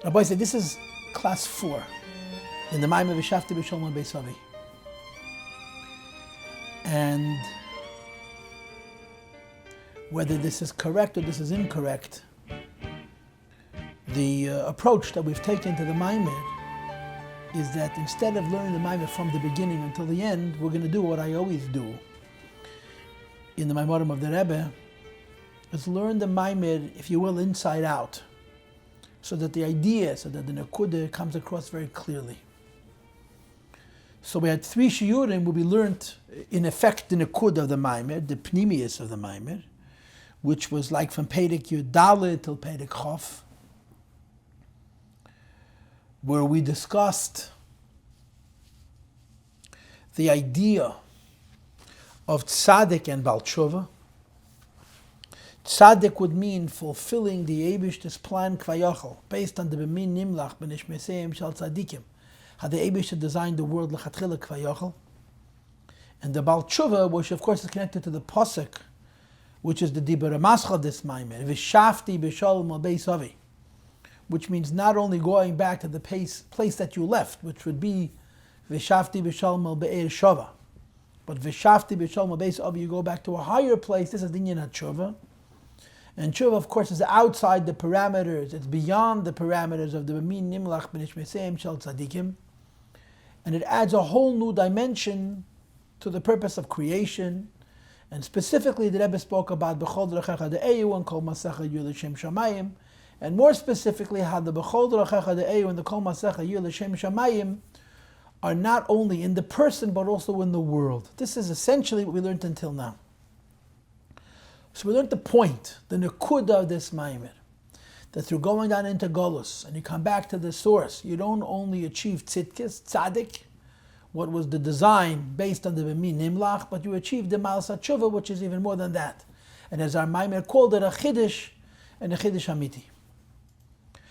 Rabbi said this is class 4 in the Maamar Vishavti, Bishalom, Bishavti. And whether this is correct or this is incorrect, the approach that we've taken to the Maamar is that instead of learning the Maamar from the beginning until the end, we're going to do what I always do in the Maamarim of the Rebbe, is learn the Maamar, if you will, inside out, so that the idea, so that the Nekudah comes across very clearly. So we had 3 shiurim where we learned, in effect, the Nekudah of the Maamar, the Pnimius of the Maamar, which was like from Perek Yud Dalet till Perek Chof, where we discussed the idea of tzaddik and Baal Tshuva. Tzaddik would mean fulfilling the Eibishter's plan Kvayachal, based on the B'min Nimlach B'nishmeseim Shal Tzaddikim, how the Eibishter designed the world L'chatchila Kvayachal. And the Baal Tshuva, which of course is connected to the Pasuk, which is the Dibur HaMaschal of this Maamar, Vishavti Bishalom al Beis Avi, which means not only going back to the place that you left, which would be Vishavti Bishalom al Be'er Shava, but Vishavti Bishalom al Beis Avi, you go back to a higher place. This is the Inyan HaTshuva. And Tshuva, of course, is outside the parameters. It's beyond the parameters of the B'min Nimlach B'nishmeseim Shel Tzadikim. And it adds a whole new dimension to the purpose of creation. And specifically, the Rebbe spoke about B'chol D'rachecha De'eyu and Kol Masecha Yu L'Shem Shamayim. And more specifically, how the B'chol D'rachecha De'eyu and the Kol Masecha Yu L'Shem Shamayim are not only in the person, but also in the world. This is essentially what we learned until now. So we learned the point, the nekudah of this Maamar, that through going down into Golus, and you come back to the source, you don't only achieve tzidkis, tzaddik, what was the design based on the B'min Nimlach, but you achieve the Maal Tshuva, which is even more than that. And as our Maamar called it, a chiddush and a chiddush amiti.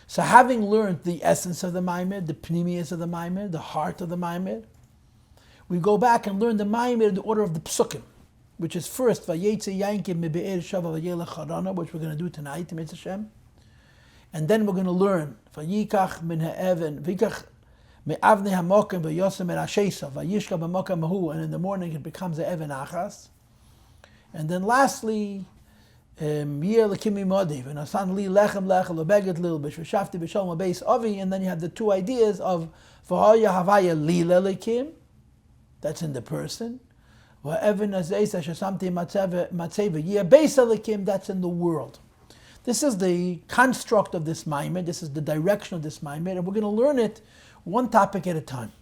So having learned the essence of the Maamar, the pnimius of the Maamar, the heart of the Maamar, we go back and learn the Maamar in the order of the psukim, which is first Vayetze Yankim Mebe'er Shava Vayelech Harana, which we're going to do tonight, Mitzvah Hashem. And then we're going to learn Vayikach Min Ha'even, Vayikach Me'avne HaMokem Vayosem Er Hashesa, Vayishka B'Mokem Mahu, and in the morning it becomes a Even Achas. And then lastly, Yeh Lekimi Modi, V'Nasan Li Lechem Lechem Lebeget Lil B'Shvashafti B'Shalom Beis Avi, and then you have the 2 ideas of V'Hoya Havaya Lila Lekim, that's in the person, that's in the world. This is the construct of this Maamar, this is the direction of this Maamar, and we're going to learn it one topic at a time.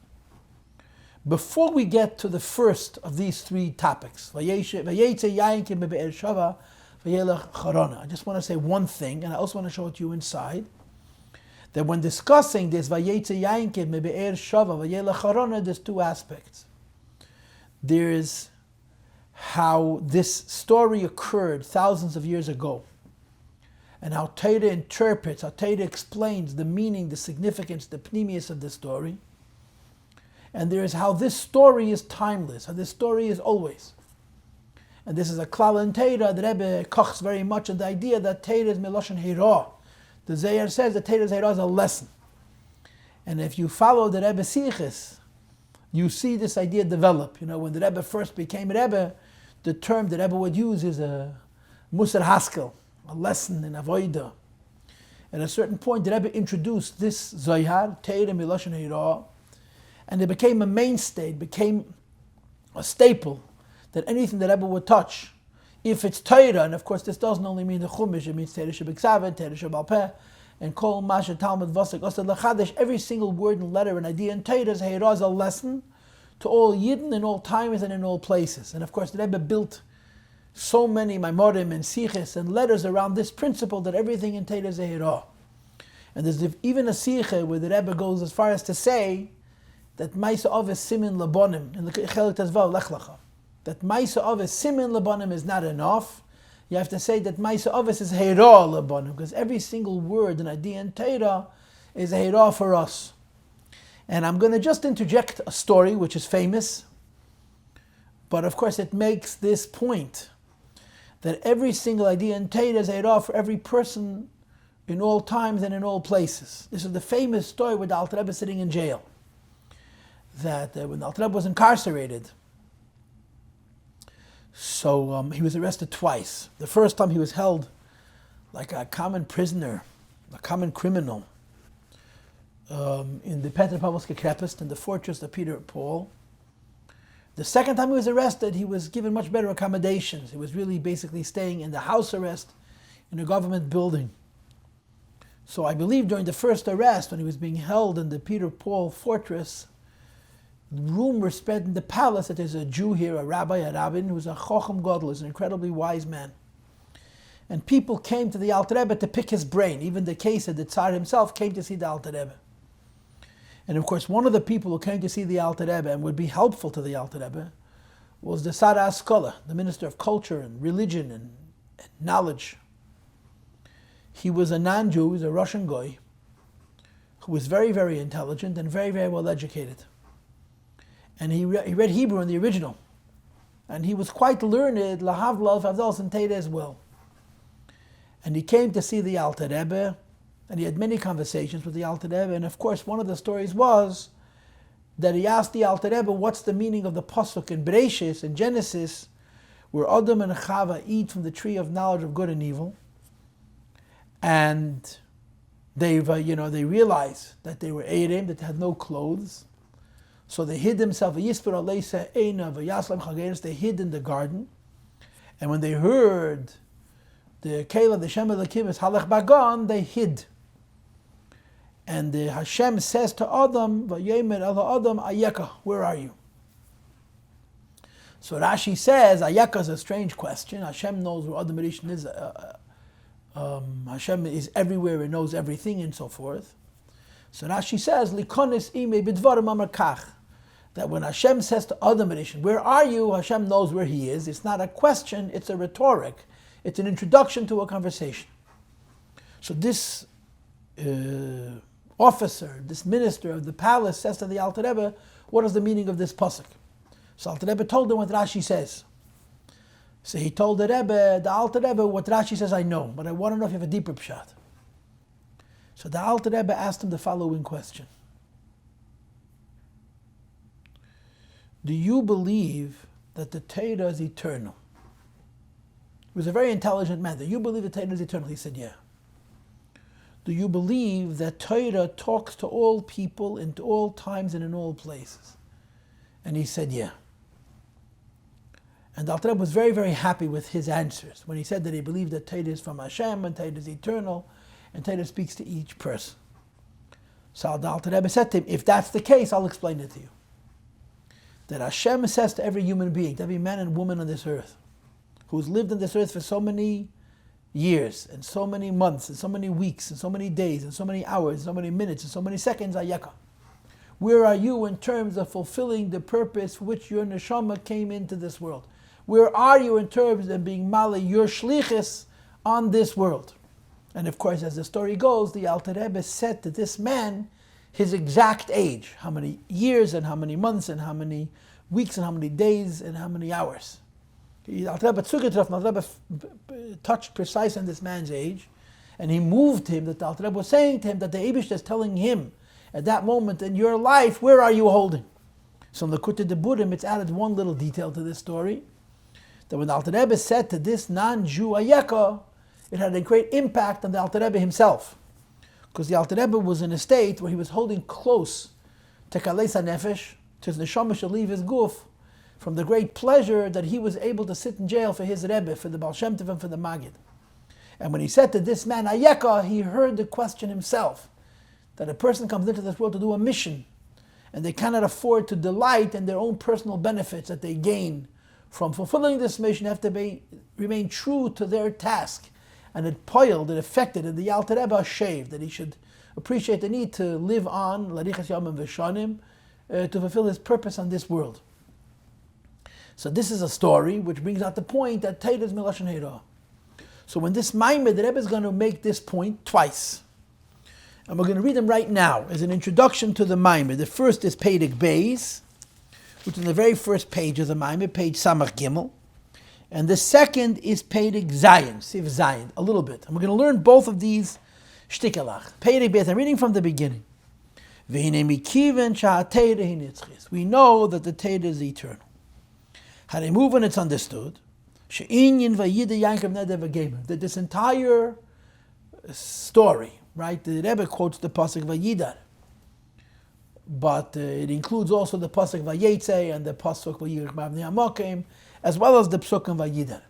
Before we get to the first of these 3 topics, I just want to say one thing, and I also want to show it to you inside, that when discussing this, there's 2 aspects. There's how this story occurred thousands of years ago, and how Torah interprets, how Torah explains the meaning, the significance, the pnimius of the story. And there is how this story is timeless, how this story is always. And this is a klal in Torah. The Rebbe kochs very much on the idea that Torah is meloshen hira. The Zohar says that Torah's hira is a lesson. And if you follow the Rebbe Sichos, you see this idea develop. You know, when the Rebbe first became Rebbe, the term that Rebbe would use is a Musar Haskel, a lesson in Avodah. At a certain point, the Rebbe introduced this Zohar, Torah Miloshen Hira, and it became a mainstay, it became a staple, that anything that Rebbe would touch, if it's Torah, and of course this doesn't only mean the Chumash, it means Torah Shebiksavet, Torah Shebal Peh, and Kol Masha Talmud Vasek Osad Lachadesh, every single word and letter and idea in Torah's Hira is a lesson to all Yidden in all times and in all places. And of course the Rebbe built so many Maimorim and Siches and letters around this principle that everything in Torah is a Hira. And there's even a Siche where the Rebbe goes as far as to say that Maisa Av is Simin Labonim, in the Chelik Tazvav Lech Lecha. That Maisa Av is Simin Labonim is not enough. You have to say that Maisa Av is Hira Labonim, because every single word and idea in Torah is a Hira for us. And I'm going to just interject a story which is famous, but of course it makes this point that every single idea in Torah is a Hira for every person in all times and in all places. This is the famous story with the Alter Rebbe sitting in jail. That when the Alter Rebbe was incarcerated, so he was arrested twice. The first time he was held like a common prisoner, a common criminal, in the Petropavlovsk Krepest, in the fortress of Peter Paul. The second time he was arrested, he was given much better accommodations. He was really basically staying in the house arrest in a government building. So I believe during the first arrest, when he was being held in the Peter Paul fortress, rumor spread in the palace that there's a Jew here, a rabbi, a rabbin, who's a Chochem Gadol, is an incredibly wise man. And people came to the Alter Rebbe to pick his brain. Even the case of the Tsar himself came to see the Alter Rebbe. And of course, one of the people who came to see the Alter Rebbe and would be helpful to the Alter Rebbe was the Sara Askola, the Minister of Culture and Religion and Knowledge. He was a non-Jew, he was a Russian guy, who was very, very intelligent and very, very well educated. And he read Hebrew in the original. And he was quite learned, lahavla, avdal, and Teda as well. And he came to see the Alter Rebbe, and he had many conversations with the Alter Rebbe. And of course, one of the stories was that he asked the Alter Rebbe, what's the meaning of the pasuk in Bereshis, in Genesis, where Adam and Chava eat from the tree of knowledge of good and evil, and they realized that they were Eirim, that they had no clothes, so they hid themselves. They hid in the garden, and when they heard the Keilah, the Shem Elokim is Halach Bagan, they hid. And the Hashem says to Adam, Vayemer Ela Adam, Ayeka, where are you? So Rashi says, Ayeka is a strange question. Hashem knows where Adam Rishon is. Hashem is everywhere and knows everything and so forth. So Rashi says, Likonis ime bidvarim amar kach, that when Hashem says to Adam Rishon, where are you? Hashem knows where he is. It's not a question, it's a rhetoric. It's an to a conversation. So this officer, this minister of the palace says to the Alter Rebbe, what is the meaning of this pasuk? So Alter Rebbe told him what Rashi says. So he told the Alter Rebbe, what Rashi says I know, but I want to know if you have a deeper pshat. So the Alter Rebbe asked him the following question. Do you believe that the Torah is eternal? He was a very intelligent man. Do you believe the Torah is eternal? He said, yeah. Do you believe that Torah talks to all people in all times and in all places? And he said, yeah. And Alter Rebbe was very, very happy with his answers when he said that he believed that Torah is from Hashem and Torah is eternal and Torah speaks to each person. So the Alter Rebbe said to him, if that's the case, I'll explain it to you. That Hashem says to every human being, to every man and woman on this earth, who's lived on this earth for so many years, and so many months, and so many weeks, and so many days, and so many hours, and so many minutes, and so many seconds, Ayaka. Where are you in terms of fulfilling the purpose for which your neshama came into this world? Where are you in terms of being mali, your shlichus on this world? And of course, as the story goes, the Alter Rebbe said to this man his exact age, how many years, and how many months, and how many weeks, and how many days, and how many hours. The Alter Rebbe touched precise on this man's age, and he moved him, that the Alter Rebbe was saying to him that the Eibush is telling him at that moment in your life, where are you holding? So in the Likutei Deburim, it's added one little detail to this story, that when the Alter Rebbe said to this non-Jew Ayeka, it had a great impact on the Alter Rebbe himself. Because the Alter Rebbe was in a state where he was holding close to Kalei Nefesh, to his neshama should leave his guf, from the great pleasure that he was able to sit in jail for his Rebbe, for the Baal Shem Tov and for the Maggid. And when he said to this man, Ayeka, he heard the question himself, that a person comes into this world to do a mission, and they cannot afford to delight in their own personal benefits that they gain from fulfilling this mission. They have to remain true to their task. And it affected, and the Alter Rebbe shaved, that he should appreciate the need to live on, Larichas Yamim V'Shanim, to fulfill his purpose on this world. So this is a story which brings out the point that Torah is Milashon Hera. So when this Maamar, the Rebbe is going to make this point twice. And we're going to read them right now as an introduction to the Maamar. The first is Perek Beis, which is in the very first page of the Maamar, page Samach Gimel. And the second is Perek Zayin, Siv Zayin, a little bit. And we're going to learn both of these Shtikelach. Perek Beis, I'm reading from the beginning. We know that the Torah is eternal. How they move when it's understood. That this entire story, right? The Rebbe quotes the pasuk Vayidar, but it includes also the pasuk Vayetze and the pasuk Vayirich Mavnei Amokim, as well as the psukim Vayidar,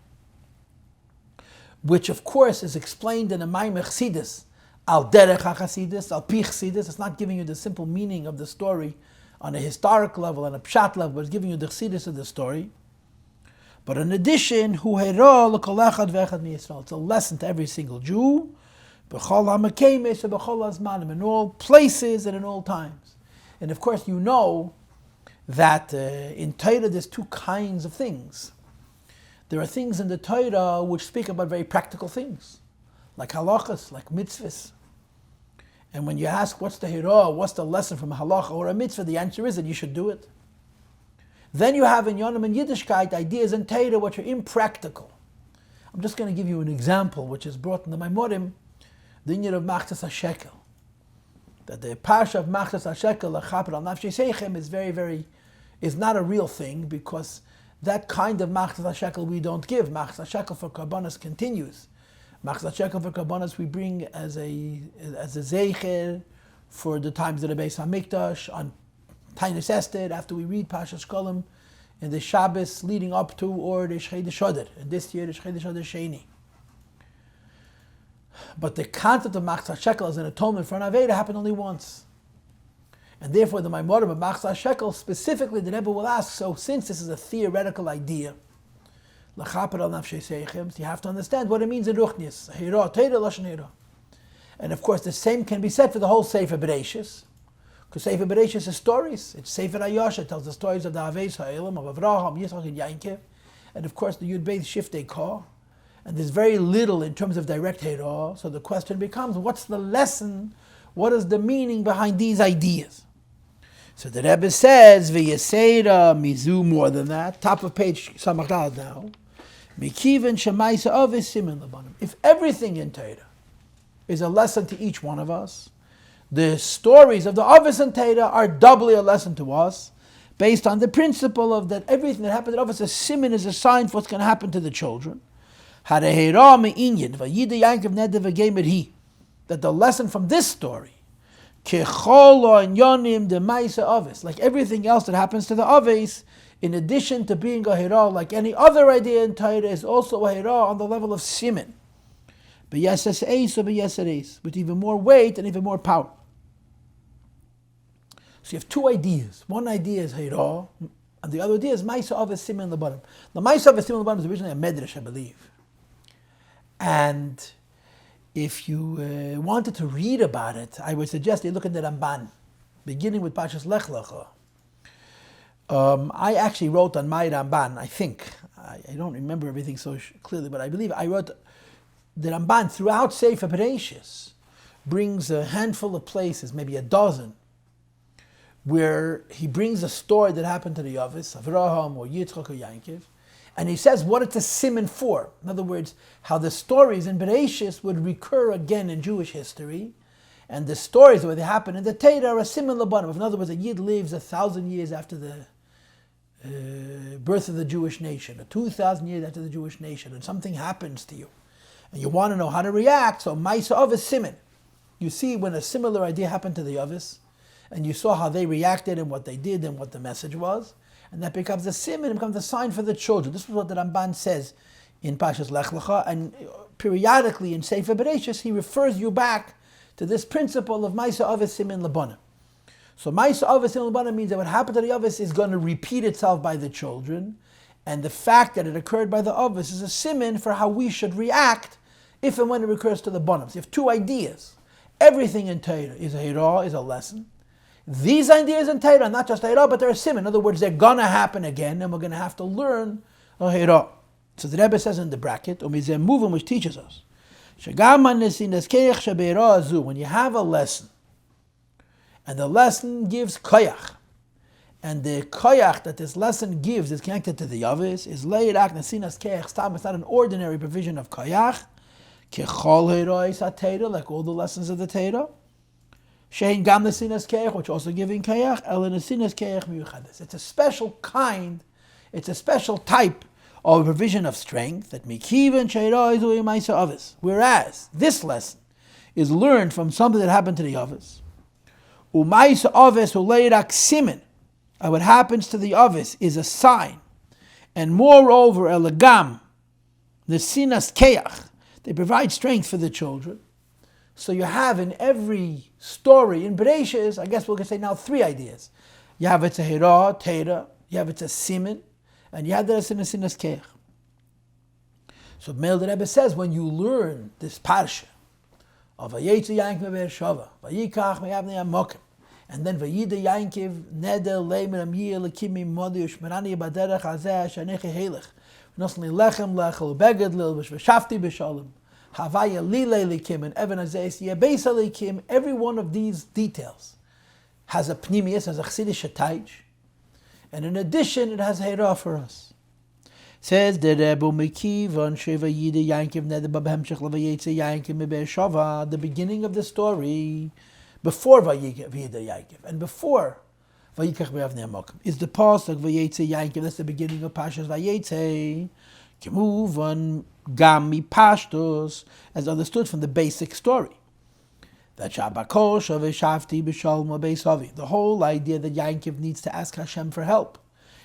which of course is explained in a Maamar Chassidus, al derech HaChassidus, al pi Chassidus. It's not giving you the simple meaning of the story on a historic level and a pshat level, but it's giving you the Chassidus of the story. But in addition, hu hero l'kol echad ve'echad miYisrael. It's a lesson to every single Jew, b'chol ha'makemes u'b'chol ha'zmanim, in all places and in all times. And of course, you know that in Torah there's two kinds of things. There are things in the Torah which speak about very practical things, like halachas, like mitzvahs. And when you ask what's the hero, what's the lesson from a halacha or a mitzvah, the answer is that you should do it. Then you have in Yonim and Yiddishkeit ideas in Torah which are impractical. I'm just going to give you an example which is brought in the Maimorim, the Inyan of Machzas HaShekel. That the Parsha of Machzas HaShekel, L'chaper al Nafshei Seichem, is not a real thing, because that kind of Machzas HaShekel we don't give. Machzas HaShekel for Karbonos continues. Machzas HaShekel for Karbonos we bring as a Zeicher for the times of the Beis HaMikdash, on Tainus Esther, after we read Parshas Shkolim in the Shabbos leading up to, or the Shchedesh Hodar, and this year the Shchedesh Hodar Sheni. But the concept of Machzas Shekel as an atonement for an Aveda happened only once. And therefore the Maimorim of Machzas Shekel, specifically the Rebbe will ask, so since this is a theoretical idea, L'chaper al Nafshei Seichem, you have to understand what it means in Ruchnius, Hira, Teira, Lashon Hira. And of course the same can be said for the whole Sefer Bereshis, because Sefer Bereshis is stories. It's Sefer Hayosh, it tells the stories of the Aveis Ha'elam, of Avraham, Yitzchak, and Yankov, and of course the Yud Beis Shiftei Kah. And there's very little in terms of direct Hira, so the question becomes, what's the lesson? What is the meaning behind these ideas? So the Rebbe says, V'yesera mizu, more than that, top of page Samach Daled now, Mikiven shemaisa avis simin labanim. If everything in Torah is a lesson to each one of us, the stories of the Avis and Torah are doubly a lesson to us, based on the principle of that everything that happened to us, a simin, is a sign for what's going to happen to the children. That the lesson from this story, like everything else that happens to the Avis, in addition to being a hira, like any other idea in Torah, is also a hira on the level of simin, with even more weight and even more power. So you have two ideas. One idea is hira, and the other idea is Maisa Avis Simin Labanim. The Maisa Avis Simin Labanim is originally a medrash, I believe. And if you wanted to read about it, I would suggest you look at the Ramban, beginning with Parshas Lech Lecha. I actually wrote on my Ramban, I think. I don't remember everything so clearly, but I believe I wrote the Ramban throughout Sefer Bereshis brings a handful of places, maybe a dozen, where he brings a story that happened to the Yavis, Avraham or Yitzchak or Yankov, and he says what it's a siman for. In other words, how the stories in Bereshis would recur again in Jewish history, and the stories where they happen in the Torah are a siman labanim. In other words, a Yid lives 1,000 years after the birth of the Jewish nation, or 2,000 years after the Jewish nation, and something happens to you, and you want to know how to react. So Maisa Avis Siman. You see when a similar idea happened to the Yavis, and you saw how they reacted and what they did and what the message was, and that becomes a siman, it becomes a sign for the children. This is what the Ramban says in Parshas Lech Lecha, and periodically in Sefer Bereshis he refers you back to this principle of Maisa Avis Siman Labanim. So Maisa Avis Siman Labanim means that what happened to the Avis is going to repeat itself by the children, and the fact that it occurred by the Avis is a siman for how we should react if and when it recurs to the Banim. So you have two ideas. Everything in Torah is a hira, is a lesson. These ideas in Torah are not just a hira, but they're a sim. In other words, they're going to happen again, and we're going to have to learn a hira. So the Rebbe says in the bracket, Umizeh Muvim, which teaches us, when you have a lesson, and the lesson gives koyach, and the koyach that this lesson gives is connected to the Yavis, is leirak nesinas keich stam. It's not an ordinary provision of koyach. Kechol Herois HaTeira, like all the lessons of the Teira. Shein Gam Nesinas Keach, which also giving Keach, El Nesinas Keach Miyuchades. It's a special kind, it's a special type of provision of strength that Mikivan Sheiroi Zui Maisa Avis. Whereas this lesson is learned from something that happened to the Avis. Umaisa Avis Uleirak Simen. And what happens to the Avis is a sign. And moreover, Elegam, Nesinas Keach, they provide strength for the children. So you have in every story, in Bereshis, I guess we can say now 3 ideas. You have it's a Hira, Teira, you have it's a Simen, and you have the Nesinas Keach. So Meil the Rebbe says, when you learn this parsha of Vayetze Yankiv Be'ershava, Vayikach Me'avnei Amokim, and then Vayida Yankiv Neder Leimer Amiyah Lekimi Modi Ushmerani Baderech Hazeh Shaneche Helech Nosli Lechem Lechel Beged Lil Vishavti Bishalom Havaya Lile Likim and Even Hazeh Yebeisa Likim. Every one of these details has a pnimius, has a chsidish taich, and in addition it has Heira for us. Says the Rebbe Mekivan Sheva Yida Yankiv Neder Babhemshech Lavayetze Yankiv Me'ershava, the beginning of the story, before Vayida Yankiv and before Vayikach Be'avnei Amokim, is the pasuk Vayetze Yankiv. That's the beginning of Pashas Vayetze. Kemuvan Gami Pashtos, as understood from the basic story. That Shabakosh of Vishavti Bishalom Beisavi. The whole idea that Yankiv needs to ask Hashem for help.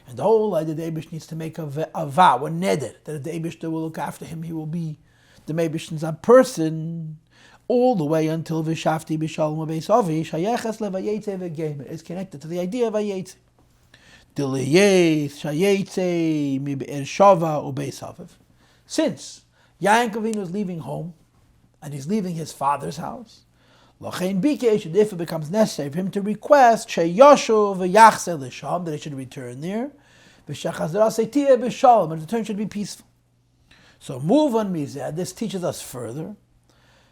And the whole idea that the Eibush needs to make a vow, a neder, that if the Eibush will look after him, he will be the Eibushin's person, all the way until Vishavti Bishalom Beisavi, Shayeches Levayetze V'Gemer, is connected to the idea of Vayetze. Diliyetz Shayetze Mi Be'ershava U Beisaviv. Since Yaakov is leaving home, and he's leaving his father's house, Lochein Bikesh, it therefore becomes necessary for him to request Sheyoshu V'Yachse L'Sham, that he should return there, V'Shachazra Seitia B'Shalom, and the return should be peaceful. So move on Mizeh. This teaches us further.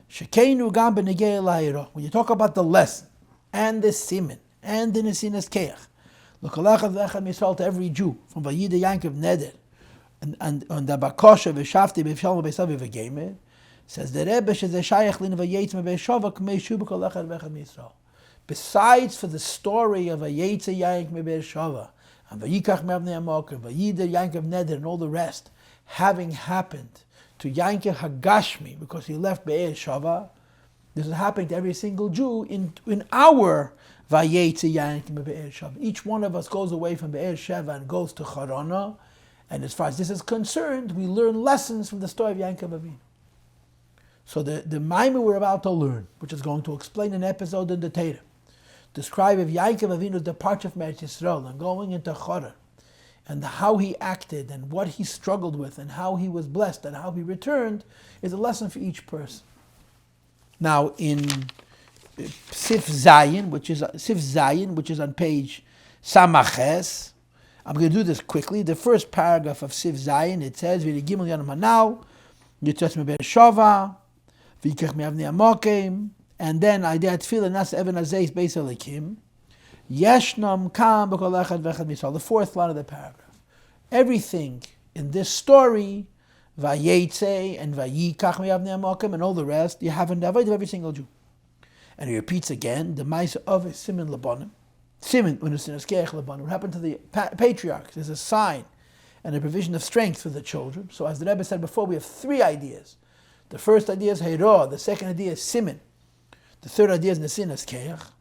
Shekeinu Gam B'Negei L'Ha'ira. When you talk about the lesson and the siman and the Nesinas Keach, look Alechad V'Echad Yisrael, to every Jew from Vayida Yankiv Neder and the Bakosha V'Shafti B'Shalom B'Savi V'Gemer. Says the Rebbe, besides for the story of Vayetze Yankiv Be'ershava and Vayikach Me'avnei Amokim, Vayida Yankiv Neder, and all the rest, having happened to Yankiv Hagashmi because he left Be'ershava, this is happening to every single Jew in our Vayetze Yankiv Be'ershava. Each one of us goes away from Be'ershava and goes to Charana, and as far as this is concerned, we learn lessons from the story of Yankiv Avinu. So the Maamar we're about to learn, which is going to explain an episode in the Torah, describe of Yaakov Avinu's departure from Eretz Yisrael and going into Choron, and how he acted and what he struggled with and how he was blessed and how he returned, is a lesson for each person. Now in Sif Zayin, which is on page Samaches, I'm going to do this quickly. The first paragraph of Sif Zayin, it says, "V'Gimel Yanam Hanal, Yitzos Me'Be'ershava, V'Yikach Me'avnei Amokim," and then Idea Tefillah Nas Even Hazeis Beis Elikim, Yeshnam Kam B'Kol Echad V'Echad Misal, the fourth line of the paragraph. Everything in this story, Vayetze and Vayikach Me'avnei Amokim and all the rest, you have in the avoid of every single Jew. And he repeats again, the Maisa of Simen Labanim, Simen Unusinas Keach Labanim. What happened to the patriarchs is a sign and a provision of strength for the children. So as the Rebbe said before, we have 3 ideas. The first idea is Heira, the second idea is Simen, the third idea is Nesinas Keach.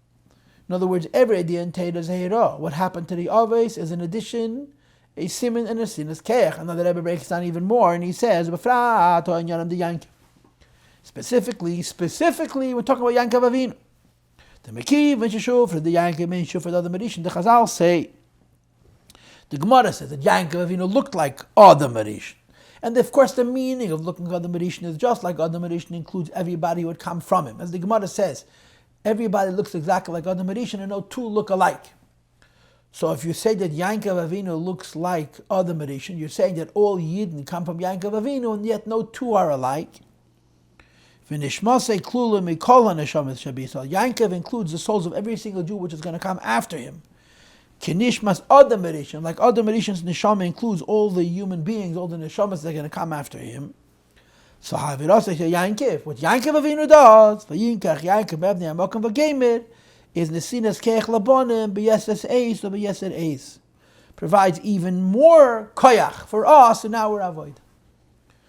In other words, every idea in Torah is Heira. What happened to the Aves is in addition a Simen and a Nesinas Keach. And the Rebbe breaks down even more and he says, Specifically, we're talking about Yaakov Avinu. The Mekiv and Sheshuv for the Yaakov and Sheshuv for the other Marishan. The Chazal say, the Gemara says that Yaakov Avinu looked like Adam Marishan. And of course the meaning of looking like Adam Marishan is just like Adam Marishan includes everybody who would come from him. As the Gemara says, everybody looks exactly like Adam Marishan and no 2 look alike. So if you say that Yaakov Avinu looks like Adam Marishan, you're saying that all Yidden come from Yaakov Avinu and yet no 2 are alike. Yaakov includes the souls of every single Jew which is going to come after him. Kinishmas Adam Marishan, like Adam Marishan's neshama includes all the human beings, all the neshamas that are going to come after him. So Havirasa Yankiv. What Yankiv Avinu does, Vayinkach Yankiv Bevni Amokim Vagemer, is Nesinas Kech Labonim B'Yeses Eis or B'Yeser Eis. Provides even more koyach for us in our avoid.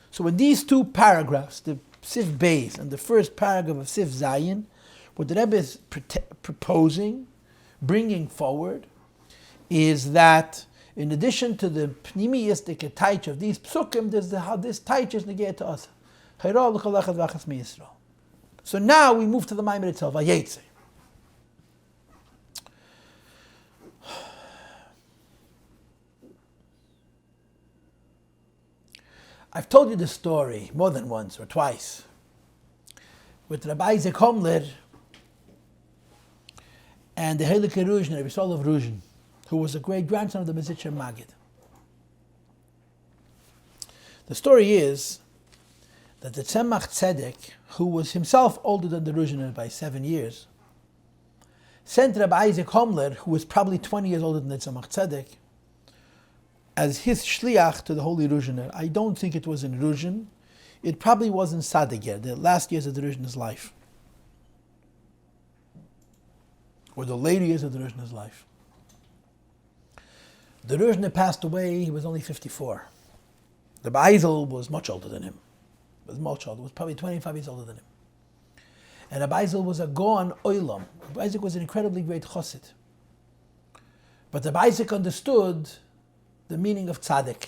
So in these two paragraphs, the Sif Beis and the first paragraph of Sif Zayin, what the Rebbe is proposing, bringing forward, is that in addition to the pnimiyistic taich of these psukim, there's how this taich is negated to us. So now we move to the Maamar itself, Vayetze. I've told you this story more than once or twice with Rabbi Isaac Homler and the Heilige Ruzhin, Rabbi Bishalom Ruzhin, who was a great grandson of the Mezritcher Maggid. The story is that the Tzemach Tzedek, who was himself older than the Ruzhin by 7 years, sent Rabbi Isaac Homler, who was probably 20 years older than the Tzemach Tzedek, as his shliach to the Holy Ruzhiner. I don't think it was in Ruzhin. It probably was in Sadiger, the last years of the Ruzhiner's life. Or the later years of the Ruzhiner's life. The Ruzhiner passed away, he was only 54. The Beisel was much older than him. Was probably 25 years older than him. And the Beisel was a Goan Oilam. Isaac was an incredibly great chassid. But the Isaac understood the meaning of tzaddik.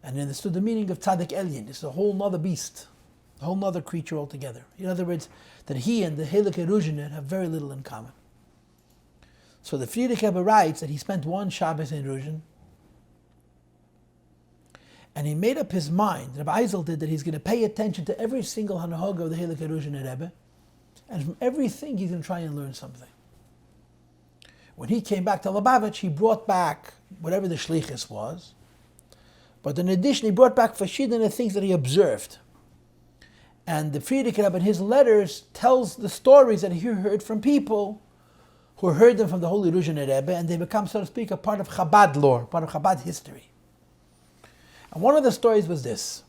And he understood the meaning of tzaddik elyon. It's a whole nother beast, a whole nother creature altogether. In other words, that he and the Heilige Ruzhiner have very little in common. So the Friedrich Rebbe writes that he spent one Shabbos in Ruzhin, and he made up his mind, Rabbi Eisel did, that he's going to pay attention to every single Hanahoga of the Heilige Ruzhiner Rebbe, and from everything he's going to try and learn something. When he came back to Lubavitch, he brought back whatever the shlichus was, but in addition, he brought back Fashidin things that he observed. And the Friedrich Rebbe in his letters tells the stories that he heard from people who heard them from the Holy Ruzhiner Rebbe, and they become, so to speak, a part of Chabad lore, part of Chabad history. And one of the stories was this,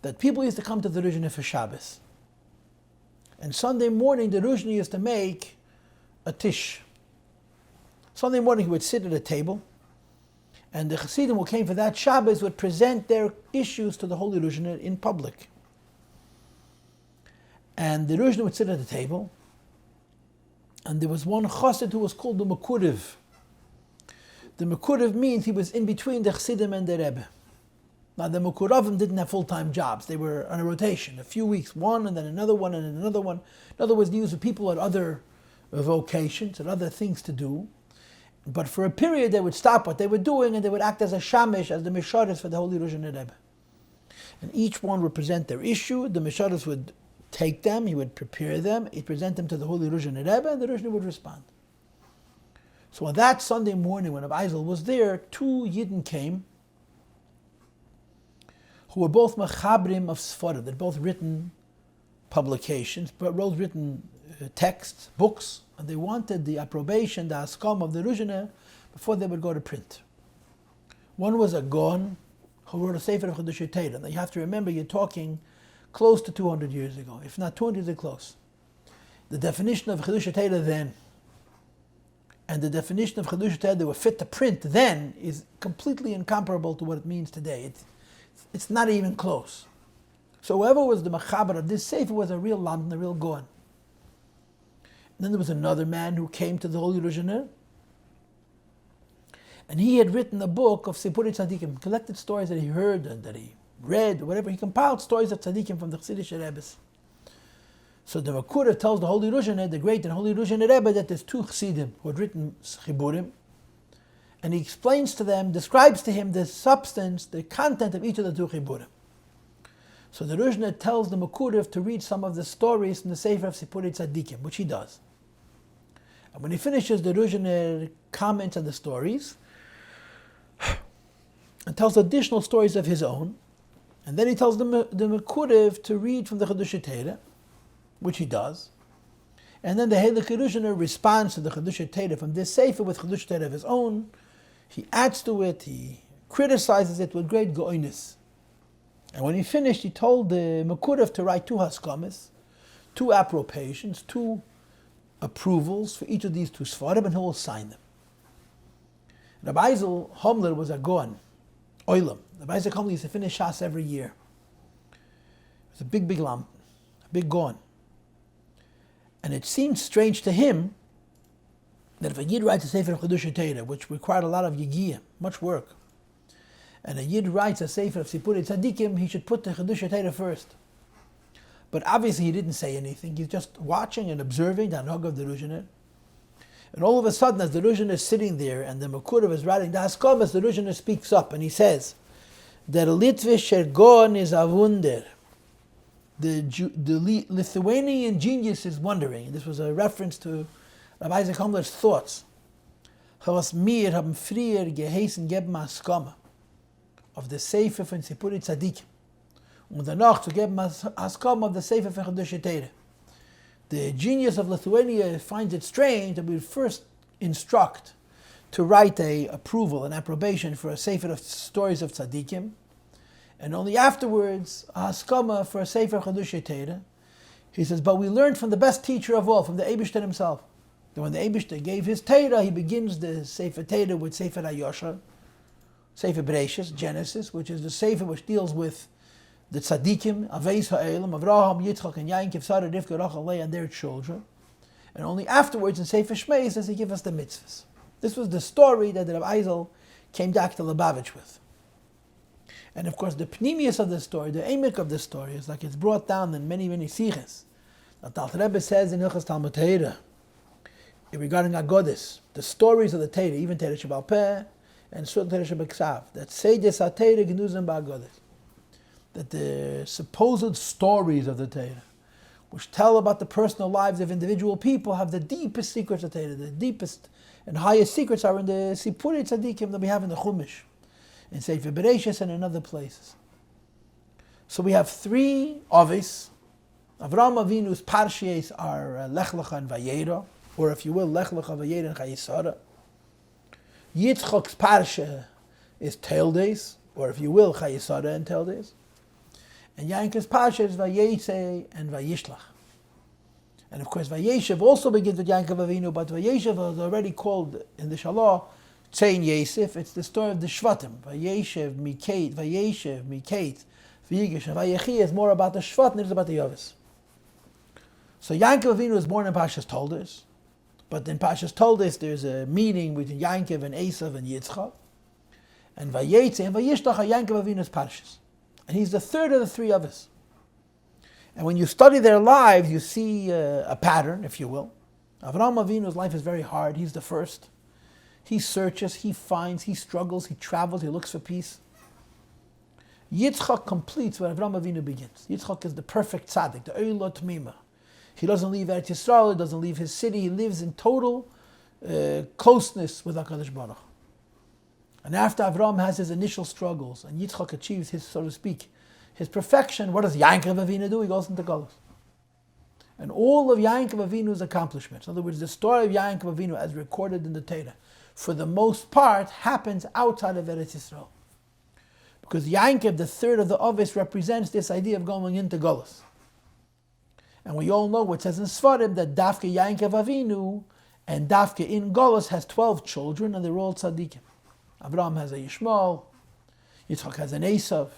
that people used to come to the Ruzhiner for Shabbos. And Sunday morning, the Ruzhiner used to make a tish. Sunday morning, he would sit at a table, and the Chassidim who came for that Shabbos would present their issues to the Holy Ruzhiner in public. And the Ruzhiner would sit at the table, and there was one chassid who was called the Mekurev. The Mekurev means he was in between the Chassidim and the Rebbe. Now the Mekuravim didn't have full-time jobs. They were on a rotation, a few weeks, one and then another one and then another one. In other words, these were people at other vocations and other things to do. But for a period they would stop what they were doing and they would act as a shamish, as the misharis for the Holy Ruzhiner Rebbe. And each one would present their issue. The misharis would take them, he would prepare them, he'd present them to the Holy Ruzhiner Rebbe, and the Ruzhiner would respond. So on that Sunday morning when Rabbi Eisel was there, two Yidden came who were both machabrim of Sfarim. They'd both written publications, but both written texts, books, and they wanted the approbation, the haskam of the Ruzhiner before they would go to print. One was a Gon who wrote a Sefer of Chedushei Torah. Now you have to remember, you're talking close to 200 years ago, if not 200 years close. The definition of Chedushei Torah then, and the definition of Chedushei Torah that were fit to print then, is completely incomparable to what it means today. It's not even close. So whoever was the machaber of this Sefer was a real lamb, a real Gon. Then there was another man who came to the Holy Ruzhiner, and he had written a book of Sipurei Tzadikim, collected stories that he heard and that he read, whatever. He compiled stories of Tzadikim from the Chassidish Rebbes. So the Mekurev tells the Holy Ruzhiner, the great and Holy Ruzhiner Rebbe, that there's two Chassidim who had written Chiburim, and he explains to them, describes to him the substance, the content of each of the two Chiburim. So the Ruzhiner tells the Mekurev to read some of the stories from the Sefer of Sipurei Tzadikim, which he does. And when he finishes, the Ruzhiner comments on the stories and tells additional stories of his own. And then he tells the Mekurev to read from the Chedushei Torah, which he does. And then the Heilige Ruzhiner responds to the Chedushei Torah from this Sefer with Chedushei Torah of his own. He adds to it, he criticizes it with great go'inus. And when he finished, he told the Mekurev to write 2 haskamas, 2 approbations, 2 approvals for each of these 2 svarim, and he will sign them. Rabbi Ezel Homler was a Goan, Oilam. Rabbi Ezel Homler used to finish Shas every year. It was a big lamp, a big Goan. And it seemed strange to him that if a Yid writes a Sefer of Chiddushei Torah, which required a lot of Yigiyah, much work, and a Yid writes a Sefer of Sipurei Tzadikim, he should put the Chiddushei Torah first. But obviously he didn't say anything. He's just watching and observing the Hanog of the Ruzhiner. And all of a sudden, as the Ruzhiner is sitting there and the Mekurev is writing the Haskamas, the Ruzhiner speaks up and he says, Der Litwischer Gon is a wunder. The Lithuanian genius is wondering. This was a reference to Rabbi Isaac Homler's thoughts. Was mir haben früher geheißen geben Haskama of the Sefer von Sipurei Tzadikim. Und danach zu geben Haskama of the Sefer von Chiddushei Torah. The genius of Lithuania finds it strange that we would first instruct to write a approval, an approbation for a Sefer of stories of Tzadikim, and only afterwards a Haskama for a Sefer of Chiddushei Torah. He says, but we learned from the best teacher of all, from the Eibishter himself, that when the Eibishter gave his Torah, he begins the Sefer Torah with Sefer HaYoshar, Sefer Bereshis, Genesis, which is the Sefer which deals with the Tzadikim, Aveis Ha'elam, Avraham, Yitzchak, and Yaakov, Sarah, Rivka, Rachel, Leah, and their children. And only afterwards in Sefer Shmei does he give us the mitzvahs. This was the story that the Rabbi Ezel came back to Lubavitch with. And of course, the pnimius of the story, the emek of the story, is like it's brought down in many siches. That the Alter Rebbe says in Hilchos Talmud Torah, regarding Agodis, the stories of the Torah, even Torah Shebal Peh and Surah Torah Shebeksav, that Seides HaTorah Genuzim Ba'Agodis, that the supposed stories of the Torah, which tell about the personal lives of individual people, have the deepest secrets of Torah. The deepest and highest secrets are in the Sipurei Tzadikim that we have in the Chumash, in Sefer Bereshis and in other places. So we have 3 Avis. Avraham Avinu's Parshias are Lech Lecha and Vayera, or if you will, Lech Lecha, Vayera, and Chayesara. Yitzchak's Parsha is Teildes, or if you will, Chayesara and Teildes. And Yankov's Parsha is Vayetze and Vayishlach. And of course, Vayeshev also begins with Yankov Avinu, but Vayeshev is already called in the Shalah Tzein Yosef. It's the story of the Shvatim. Vayeshev, Mikate, Vayeshev, Mikate, Vayigish, and Vayechi is more about the Shvat than it is about the Yavis. So Yankov Avinu is born in Pashas Toldos, but in Pashas Toldos there's a meeting between Yankov and Esav and Yitzchak. And Vayetze and Vayishlach are Yankov Avinu's Parshas. And he's the third of the 3 of us. And when you study their lives, you see a pattern, if you will. Avraham Avinu's life is very hard. He's the first. He searches, he finds, he struggles, he travels, he looks for peace. Yitzchak completes where Avraham Avinu begins. Yitzchak is the perfect tzaddik, the Eilot Tmima. He doesn't leave Eretz Yisrael, he doesn't leave his city, he lives in total closeness with HaKadosh Baruch. And after Avraham has his initial struggles, and Yitzchak achieves his, so to speak, his perfection, what does Yankov Avinu do? He goes into Golus. And all of Yankov Avinu's accomplishments, in other words, the story of Yankov Avinu as recorded in the Torah, for the most part, happens outside of Eretz Yisrael. Because Yankov, the third of the Ovis, represents this idea of going into Golus. And we all know what it says in Sfarim, that Dafke Yankov Avinu and Dafke in Golus has 12 children, and they're all tzaddikim. Avraham has a Yishmael, Yitzchak has an Esav,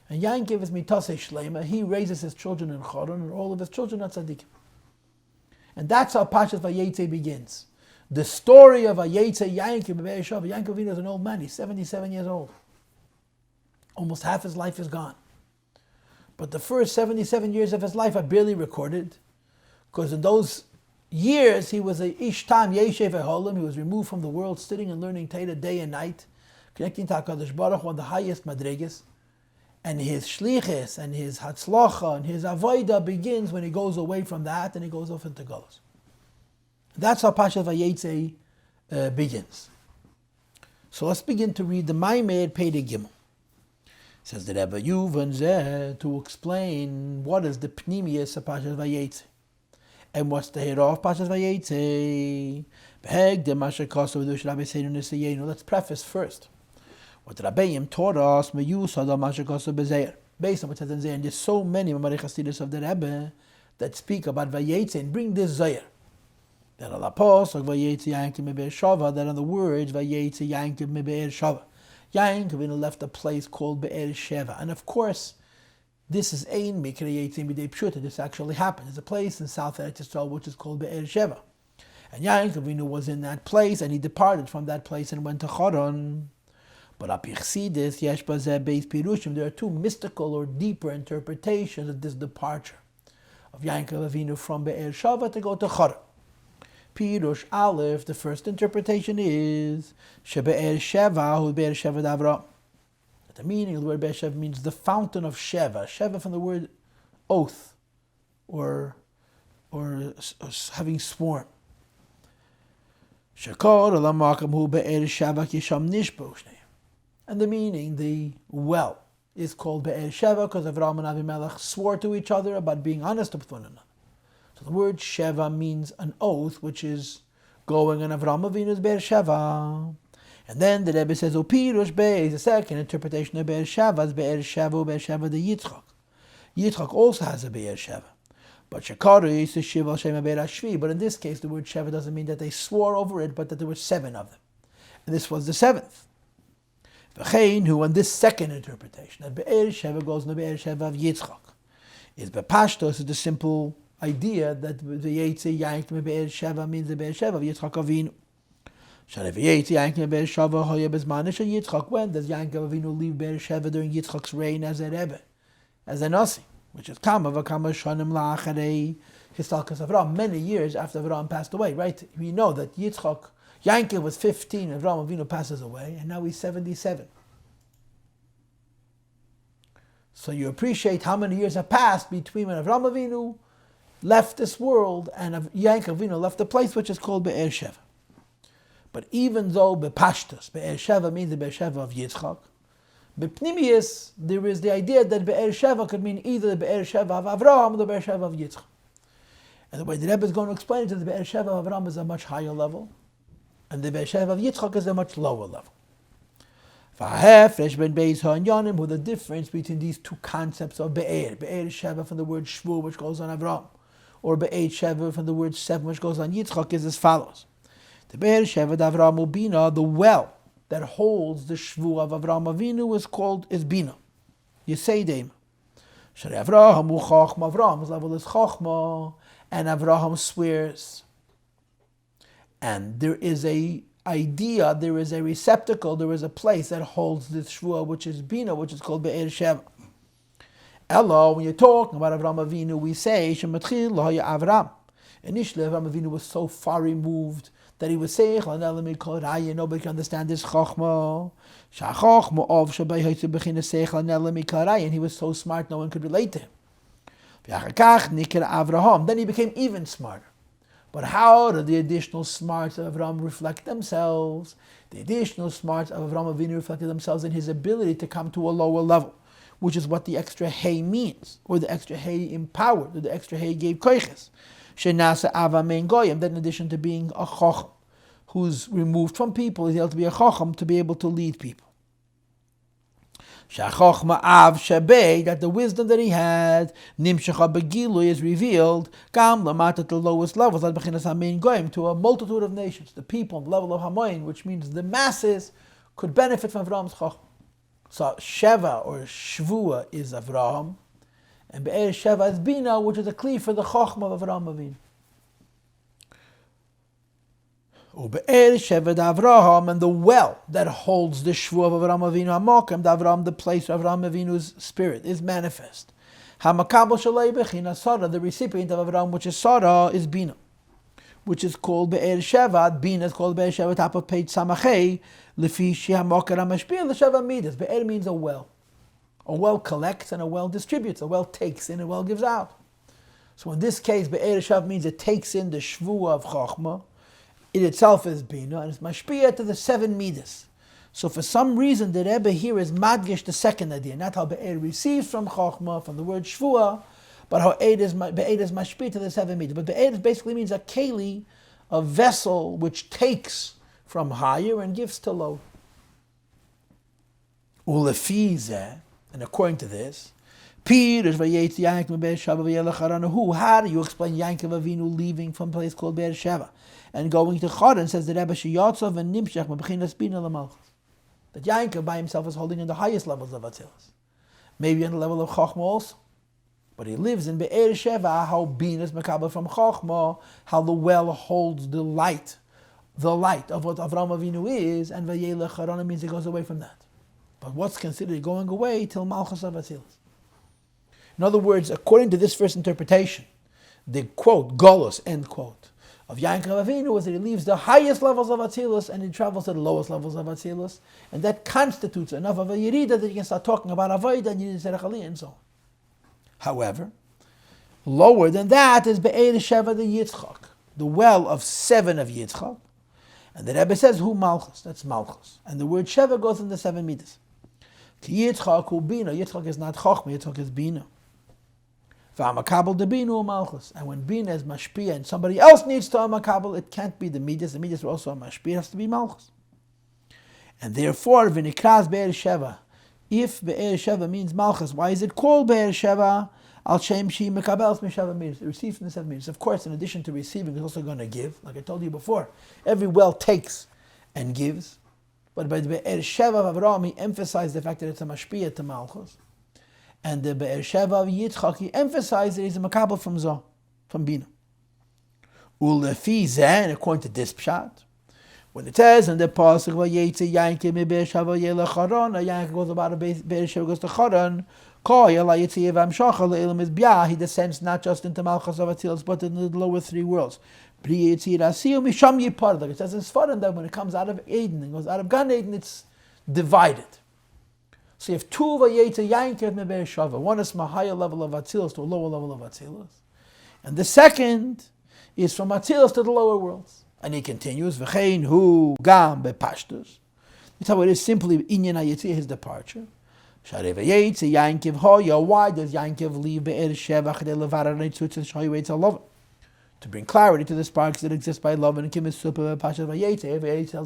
and Yankov is Mitase Shlema. He raises his children in Choron, and all of his children are tzaddikim. And that's how Pashas Vayetze begins. The story of Vayetze Yankov Avinu is an old man. He's 77 years old. Almost half his life is gone. But the first 77 years of his life are barely recorded, because in those years he was a Ishtam Yeshev Eholim. He was removed from the world, sitting and learning Torah day and night, connecting to HaKadosh Baruch Hu on the highest madrigas. And his shliches and his hatzlacha and his avodah begins when he goes away from that and he goes off into Golus. That's how Pashat Vayetze begins. So let's begin to read the Maamar Perek Gimel. Says the Rebbe Yuvan Zeh to explain what is the pnimius of Pashat Vayetze and what's the head of Pashat Vayetze. Let's preface first What Rabbeim taught us, based on what it says in Zayir, and there's so many Maamar Chasidus of the Rebbe that speak about Vayetze and bring this Zayir. That on the pasuk Vayetze Yankov meBe'er Shava, that on the words Vayetze Yankov meBe'er Shava, Yankov left a place called Be'er Sheva, and of course, this is Ein Mikra Yetzim B'dei Pshuta. This actually happened. There's a place in South Eretz Yisrael which is called Be'er Sheva, and Yankov was in that place, and he departed from that place and went to Charan. But Apichsidis Yesh Bazeh Beis Pirushim, there are two mystical or deeper interpretations of this departure of Yankov Avinu from Be'er Sheva to go to Charan. Pirush Aleph, the first interpretation is Shebe'er Sheva, who Be'er Sheva Davra. The meaning of the word Be'er Sheva means the fountain of Sheva. Sheva from the word oath, or having sworn. Shekor Alamakam hu Be'er Sheva Kisham Nishbo. And the meaning, the well, is called Be'er Sheva because Avraham and Avimelech swore to each other about being honest with one another. So the word Sheva means an oath, which is going on Avraham Avinu's Be'er Sheva. And then the Rebbe says, Pirush Be'ez, the second interpretation of Be'er Sheva is Be'er Sheva the Yitzchak. Yitzchak also has a Be'er Sheva. But Shekari is Shiva Shema Be'er Ashvi. But in this case, the word Sheva doesn't mean that they swore over it, but that there were 7 of them. And this was the 7th. V'chein, who on this second interpretation, that Be'er Sheva goes in the Be'er Sheva of Yitzchak, is Bepashtos, is the simple idea that the Yetze Yankov Be'er Sheva means the Be'er Sheva of Yitzchak Avinu. When does Yankov Avinu leave Be'er Sheva during Yitzchak's reign as a Rebbe, as a Nasi, which is Kama V'Kama Shonim La'acharei Histalkas Avraham, many years after Avraham passed away, right? We know that Yankov was 15, Avraham Avinu passes away, and now he's 77. So you appreciate how many years have passed between when Avraham Avinu left this world and Yankov Avinu left the place which is called Be'er Sheva. But even though Bepashtus, Be'er Sheva means the Be'er Sheva of Yitzchak, Bepnimius, there is the idea that Be'er Sheva could mean either the Be'er Sheva of Avraham or the Be'er Sheva of Yitzchak. And the way the Rebbe is going to explain it is the Be'er Sheva of Avraham is a much higher level, and the Be'er Sheva of Yitzchak is a much lower level. V'ha'efresh ben Beis ha'anyanim, who the difference between these two concepts of Be'er Sheva from the word Shvu, which goes on Avraham, or Be'er Sheva from the word 7, which goes on Yitzchak, is as follows. The Be'er Sheva d'Avraham Bina, the well that holds the Shvu of Avraham Avinu is Bina. Yeseideim. Sharei Avraham hu Chachma, Avraham's level is Chachma, and Avraham swears. And there is a idea, there is a receptacle, there is a place that holds this Shvu, which is Bina, which is called Be'er Sheva. Elo, when you're talking about Avraham Avinu, we say, Shematchil lo'haya Avraham. Initially, Avraham Avinu was so far removed that he was saying, nobody can understand this chachma. And he was so smart, no one could relate to him. Then he became even smarter. But how do the additional smarts of Avraham reflect themselves? The additional smarts of Avraham Avinu reflected themselves in his ability to come to a lower level, which is what the extra hay means, or the extra hay empowered, or the extra hay gave koiches. Shenasa Ava Mein Goyim, that in addition to being a Chacham who's removed from people, he's able to be a Chacham to be able to lead people. Shachachma Av Shabei, that the wisdom that he had, Nimshacha Begilu, is revealed, Gam Lamat at the lowest levels, at Bechinas HaMein Goyim, to a multitude of nations, the people on the level of Hamoin, which means the masses could benefit from Avraham's Chacham. So Sheva or Shvua is Avraham, and Be'er Sheva is Bina, which is a kli for the Chachma of Avraham Avinu. Be'er Sheva Avraham, and the well that holds the Shvu of Avraham Avinu Hamakam, Avraham, the place of Avraham Avinu's spirit, is manifest. Hamakabel Shalei Bechina Sarah, the recipient of Avraham, which is Sarah, is Bina, which is called Be'er Sheva. Bina is called Be'er Sheva, top of page Samachei. Lefi Shehamakar HaMashpia L'Sheva Midas. Be'er means a well. A well collects and a well distributes. A well takes in, a well gives out. So in this case, Be'er Sheva means it takes in the Shvu of Chachma. It itself is Bina, and it's Mashpia to the 7 Midas. So for some reason, the Rebbe here is Madgish, the second idea. Not how Be'er receives from Chachma, from the word Shvua, but how Be'er is Mashpia to the 7 Midas. But Be'er basically means a keli, a vessel which takes from higher and gives to low. Ulefize, and according to this, how do you explain Yankov Avinu leaving from a place called Beersheba and going to Charan? Says the Rebbe Sheyotzav and Nimshach Mebechinas Bina L'Malchus. That Yankov by himself is holding in the highest levels of Atzilus, maybe on the level of Chochmah also, but he lives in Beersheba. How Bina is Mekabel from Chochmah, how the well holds the light of what Avraham Avinu is, and Vayelech Charan means it goes away from that. But what's considered going away till Malchus of Atzilus? In other words, according to this first interpretation, the quote, Golos, end quote, of Yankov Avinu was that he leaves the highest levels of Atzilus and he travels to the lowest levels of Atzilus, and that constitutes enough of a Yerida that you can start talking about Avodah and Yidin Serach and so on. However, lower than that is Be'er Sheva the Yitzchak, the well of 7 of Yitzchak, and the Rebbe says, Hu Malchus, that's Malchus. And the word Sheva goes in the 7 meters. Yitzchak hu Bina, Yitzchak is not Chochmah, Yitzchak is Bina. V'amakabel de Bina hu Malchus. And when Bina is Mashpia and somebody else needs to Amakabel, it can't be the Midas are also a Mashpia, it has to be Malchus. And therefore, V'nikraz Be'er Sheva, if Be'er Sheva means Malchus, why is it called Be'er Sheva? Al Shem Shi Mekabel Meshava Midas. It receives from the 7 meters. Of course, in addition to receiving, it's also going to give. Like I told you before, every well takes and gives. But by the Be'er Sheva of Avraham, he emphasized the fact that it's a Mashpiyah to Malchus. And the Be'er Sheva of Yitzchak, he emphasized that he's a Makabel from Zoh, from Bina. Ulefi Zeh, and according to this Pshat, when it says in the Pasuk, Vayetze Yankim me Be'er Sheva Yelech Charan, a Yankim goes about a Be'er Sheva goes to Charan, he descends not just into Malchus of Atzilus, but in the lower 3 worlds. Like it says in Sfarim that when it comes out of Eden and goes out of Gan Eden, it's divided. So you have 2 Vayetze Yankev me Be'er Sheva. One is from a higher level of Atzilus to a lower level of Atzilus. And the second is from Atzilus to the lower worlds. And he continues, V'chein hu gam bepashtus. That's how it is simply Inyan HaYetzia, his departure. Why does Yankiv leave Be'er Sheva to bring clarity to the sparks that exist by love? And tells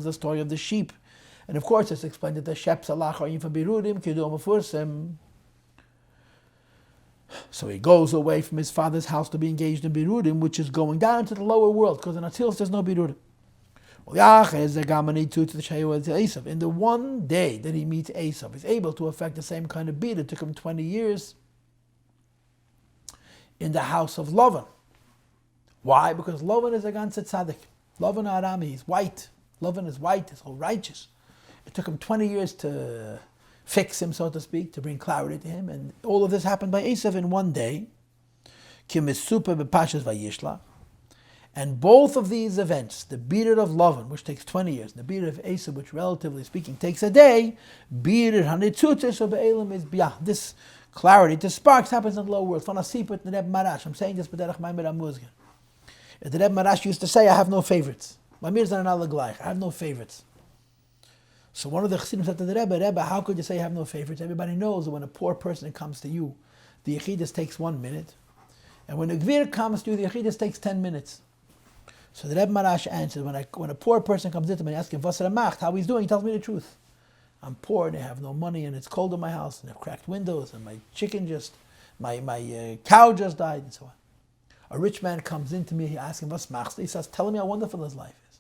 the story of the sheep, and of course it's explained that the sheep so he goes away from his father's house to be engaged in birudim, which is going down to the lower world, because in Atzilus there's no birudim. In the one day that he meets Esav, he's able to affect the same kind of beat. It took him 20 years in the house of Lavan. Why? Because Lavan is a ganze tzaddik. Lavan Arami, he's white. Lavan is white, he's all righteous. It took him 20 years to fix him, so to speak, to bring clarity to him. And all of this happened by Esav in one day. And both of these events, the Bidur of Lavan, which takes 20 years, and the Bidur of Esav, which relatively speaking takes a day, Bidur Hanitzutis of Be'elam is Biyah. This clarity, the sparks happens in the lower world. I'm saying this, the Reb Marash used to say, I have no favorites. I have no favorites. So one of the Chassidim said to the Rebbe, how could you say you have no favorites? Everybody knows that when a poor person comes to you, the Yechidus takes 1 minute. And when a Gvir comes to you, the Yechidus takes 10 minutes. So the Rebbe Marash answered, when a poor person comes into me and I ask him, Vos Ramacht, how he's doing, he tells me the truth. I'm poor and I have no money and it's cold in my house and I have cracked windows and my cow just died and so on. A rich man comes into me, he asks him, Vos Machst? He says, tell me how wonderful his life is.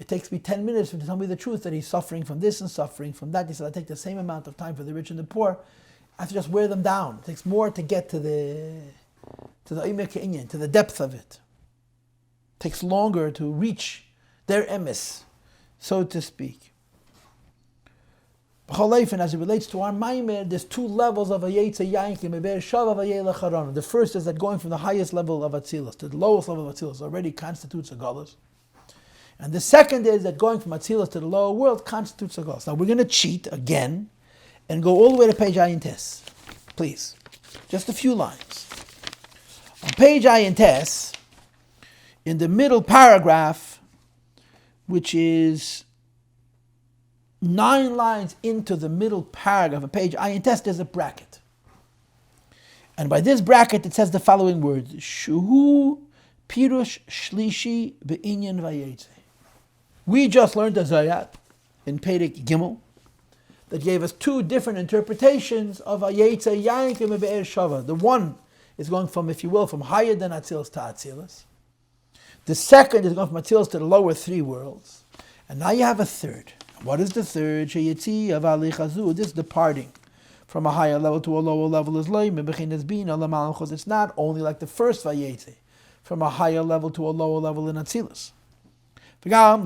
It takes me 10 minutes for him to tell me the truth that he's suffering from this and suffering from that. He said, I take the same amount of time for the rich and the poor. I have to just wear them down. It takes more to get to the depth of it. Takes longer to reach their emes, so to speak. And as it relates to our Maamar, there's 2 levels of a Yetze Yankim, Be'er Sheva Vayelech Charan. The first is that going from the highest level of Atzilus to the lowest level of Atzilus already constitutes a Galus. And the second is that going from Atzilus to the lower world constitutes a Galus. Now we're going to cheat again and go all the way to page Ayin Tes. Please. Just a few lines. On page Ayin Tes, in the middle paragraph, which is 9 lines into the middle paragraph of page Ayin Tes, there's a bracket. And by this bracket, it says the following words: Shuhu Pirush Shlishi Be'inyan Vayetze. We just learned the Zayat in Perek Gimel that gave us two different interpretations of Vayetze Yaakov Be'er Shava. The one is going from, if you will, from higher than Atzilus to Atzilus. The second is going from Atzilus to the lower three worlds. And now you have a third. What is the third? Sheyetzi of Alichazu, this departing from a higher level to a lower level is loy mebechinas bina lamalchus. It's not only like the first Vayetze, from a higher level to a lower level in Atzilus. Nor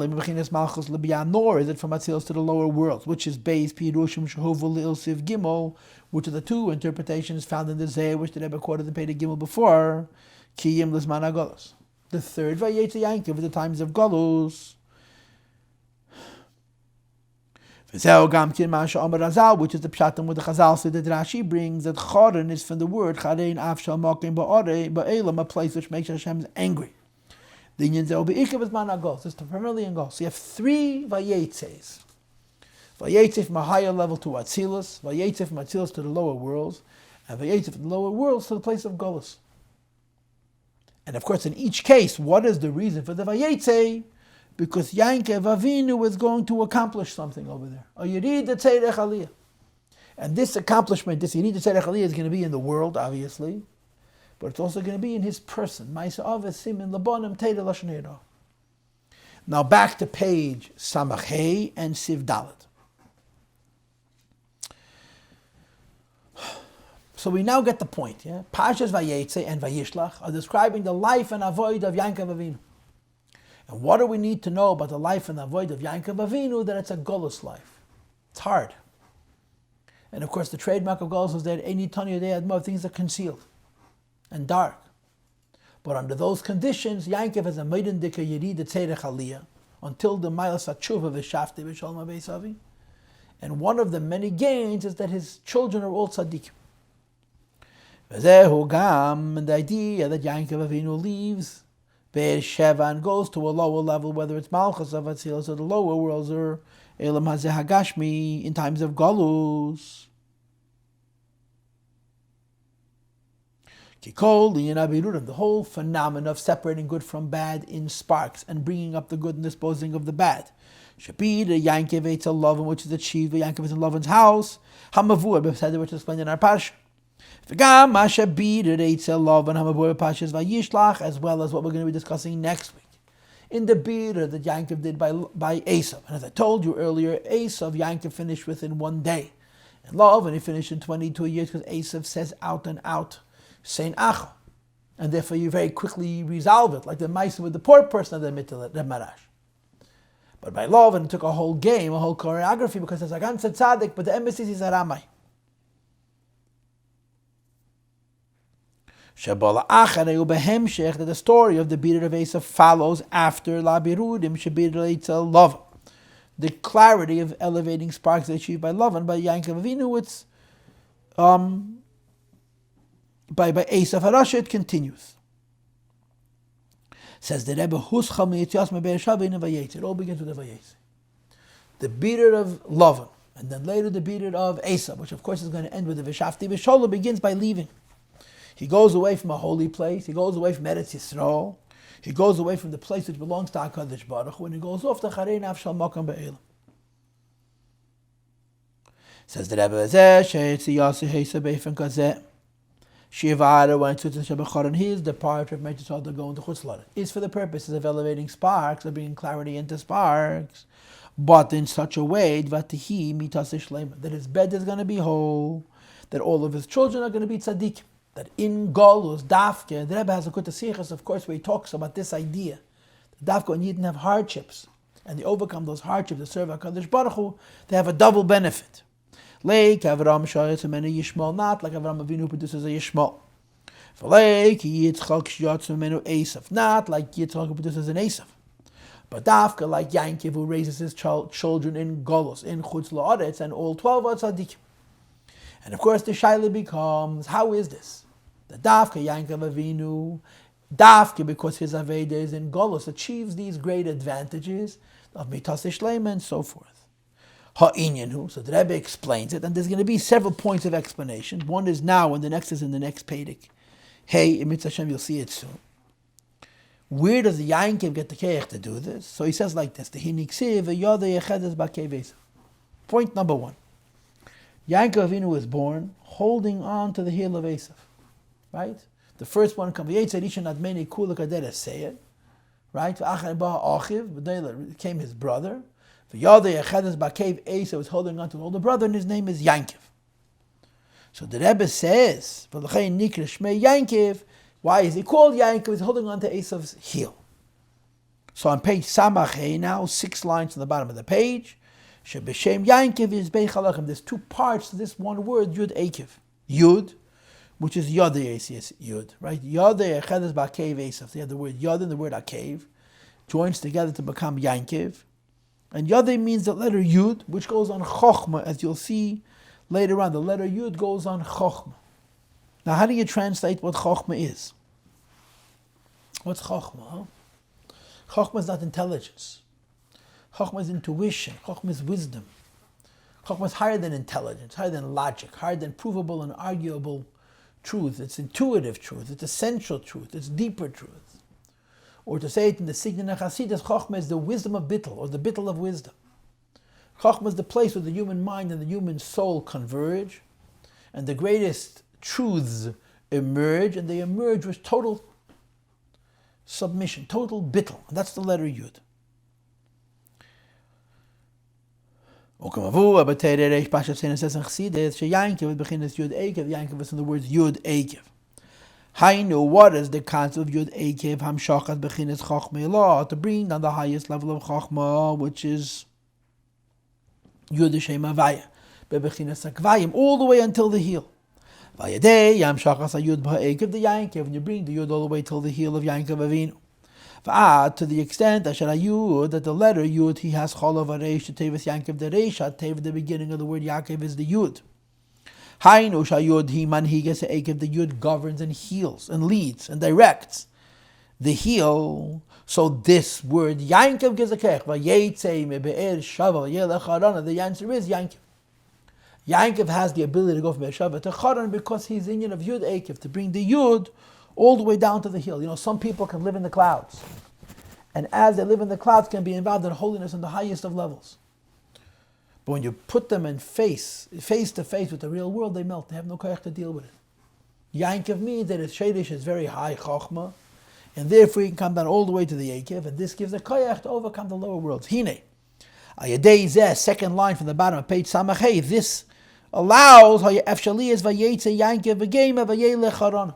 is it from Atzilus to the lower worlds, which is Beis Pirushim Shehuvu Le'ilsiv Gimel, which are the two interpretations found in the Zeh, which the Rebbe quoted the Pei Gimel before. Kiyim Lizman HaGolus. The third Vayetze Yankov is the times of Golus. Which is the pshatim with the Chazal, so that Rashi brings that Chorin is from the word Charein Afshal Mokim Ba'elam, a place which makes Hashem angry. The Inyan Zeh Be'ikav is Man HaGol. It's primarily in Gol. So you have three Vayetzes. Vayetze from a higher level to Atzilus, Vayetze from Atzilus to the lower worlds, and Vayetze from the lower worlds to the place of Golus. And of course, in each case, what is the reason for the Vayetze? Because Yankov Avinu is going to accomplish something over there. Or you read the Tzerech Aliyah. And this accomplishment, this Yerid Tzerech Aliyah, is going to be in the world, obviously, but it's also going to be in his person. Now back to page Samach Hey and Siv Dalet. So we now get the point. Yeah? Parshas Vayetze and Vayishlach are describing the life and avoid of Yankov Avinu. And what do we need to know about the life and avoid of Yankov Avinu? That it's a Golus life. It's hard. And of course the trademark of Golus is that any Tanya they had more things are concealed and dark. But under those conditions, Yankov has a Maiden Dika Yerid Tzerech Aliyah until the Milas HaTshuva Vishavti Bishalom Beisavi. And one of the many gains is that his children are all tzaddikim. And the idea that Yankov Avinu leaves Be'er Sheva and goes to a lower level, whether it's Malchus of Atzilus or the lower worlds, or Elam Hazeh Hagashmi in times of Galus. The whole phenomenon of separating good from bad in sparks and bringing up the good and disposing of the bad. Shabir Yankov Eitzel Lovin, which is achieved by Yankov is in Lovin's house. Hamavur, which is explained in our parsha. As well as what we're going to be discussing next week. In the Bira that Yankov did by Esav. And as I told you earlier, Esav Yankov finished within one day. In love, and he finished in 22 years because Esav says out and out, Sein Acha. And therefore you very quickly resolve it, like the mice with the poor person of the Mittel, the Marash. But by love, and it took a whole game, a whole choreography, because it's a ganze tzaddik, but the embassy is a Ramai. That the story of the Bidur of Esav follows after La Birudim Shabir Eitzel Love. The clarity of elevating sparks achieved by love, and by Yankov Avinu, it's by Esav Harasha it continues. Says the Rebbe Huscham Yitzas Me'Be'er Shava in Vayetze. It all begins with the Vayetze. The Bidur of Lavan, and then later the Bidur of Esav, which of course is going to end with the Vishavti. Bishalom begins by leaving. He goes away from a holy place. He goes away from Eretz Yisrael. He goes away from the place which belongs to HaKadosh Baruch Hu, and he goes off to Charei Nafshal Makam Be'elam. Says the Rebbe, Shivara, when it's Shabbat his departure from Eretz Yisrael to go into Chutzlaret is for the purposes of elevating sparks, of bringing clarity into sparks, but in such a way that his bed is going to be whole, that all of his children are going to be tzaddik. That in Golus, Dafke, the Rebbe has a good Sichos, of course, where he talks about this idea. Dafke, when you didn't have hardships, and they overcome those hardships to serve HaKadosh Baruch Hu, they have a double benefit. Like Avram Shayat Menu Yishmael, not like Avram Avinu produces a Yishmael. Like Yitzchak Shayat Menu Esav, not like Yitzchak produces an Esav. But Dafke, like Yankov, who raises his children in Golus, in Chutz La'aretz, and all 12 are tzaddikim. And of course the shaila becomes, how is this? The Dafke Yankov Avinu, Dafke, because his Aveda is in Golus, achieves these great advantages of Mitas Shlema and so forth. Ha'inyanhu, so the Rebbe explains it, and there's going to be several points of explanation. One is now, and the next is in the next Pedic. Hey, in Mitzvah Hashem, you'll see it soon. Where does the Yankov get the Keich to do this? So he says like this, point number one. Yaakov Avinu was born holding on to the heel of Esav, right? The first one comes, right? Came his brother. Esav was holding on to the older brother, and his name is Yankov. So the Rebbe says, why is he called Yankov? He's holding on to Esav's heel. So on page Samach now, 6 lines on the bottom of the page, Shebeshem Yankov is Beichalachim. There's 2 parts to this one word, Yud Akev. Yud, which is Yodei Esav, Yud, right? Yodei Echedes Ba'akev Esav. They have the word Yod and the word Akev, joins together to become Yankov. And Yodei means the letter Yud, which goes on Chochma, as you'll see later on. The letter Yud goes on Chochma. Now, how do you translate what Chochma is? What's Chochma? Huh? Chochma is not intelligence. Chochma is intuition. Chochma is wisdom. Chochma is higher than intelligence, higher than logic, higher than provable and arguable truth. It's intuitive truth. It's essential truth. It's deeper truth. Or to say it in the Signa Chasidus, Chochma is the wisdom of Bittel, or the Bittel of wisdom. Chochma is the place where the human mind and the human soul converge, and the greatest truths emerge, and they emerge with total submission, total Bittel. That's the letter Yud. Says in Chassidus, Yankov begins Yud Akev. Yankov is in the words Yud Akev. Hainu, what is the concept of Yud Akev? Hamshachat bechinas Chochma Elah, to bring down the highest level of Chochma, which is Yud Shem Havaya, bechinas Akvayim, all the way until the heel. Vayadei Yamshachas Yud Ba'akev the Yankov, and you bring the Yud all the way till the heel of Yankov Avinu. To the extent that the letter Yud, he has Cholav Areish, Tevis Yankov the Reish, Tev, the beginning of the word Yaakov is the Yud. Hainu Shayud, he manhigas Akev, the Yud governs and heals and leads and directs the heel. So this word Yankov Gezakech, Vayetze Mebe'er Shava Yelech Harana, the answer is Yankov. Yankov has the ability to go from Be'er to Charan because he's in of Yud Akev, to bring the Yud all the way down to the hill. You know, some people can live in the clouds, and as they live in the clouds, can be involved in holiness in the highest of levels. But when you put them in face to face with the real world, they melt. They have no koyach to deal with it. Yankov means that his shadish is very high chokhmah, and therefore he can come down all the way to the Akev, and this gives a koyach to overcome the lower worlds. Hine, ayadei zeh, second line from the bottom of page Samachay. This allows hayefshali is vayetze Yankov v'geima vayelech haran,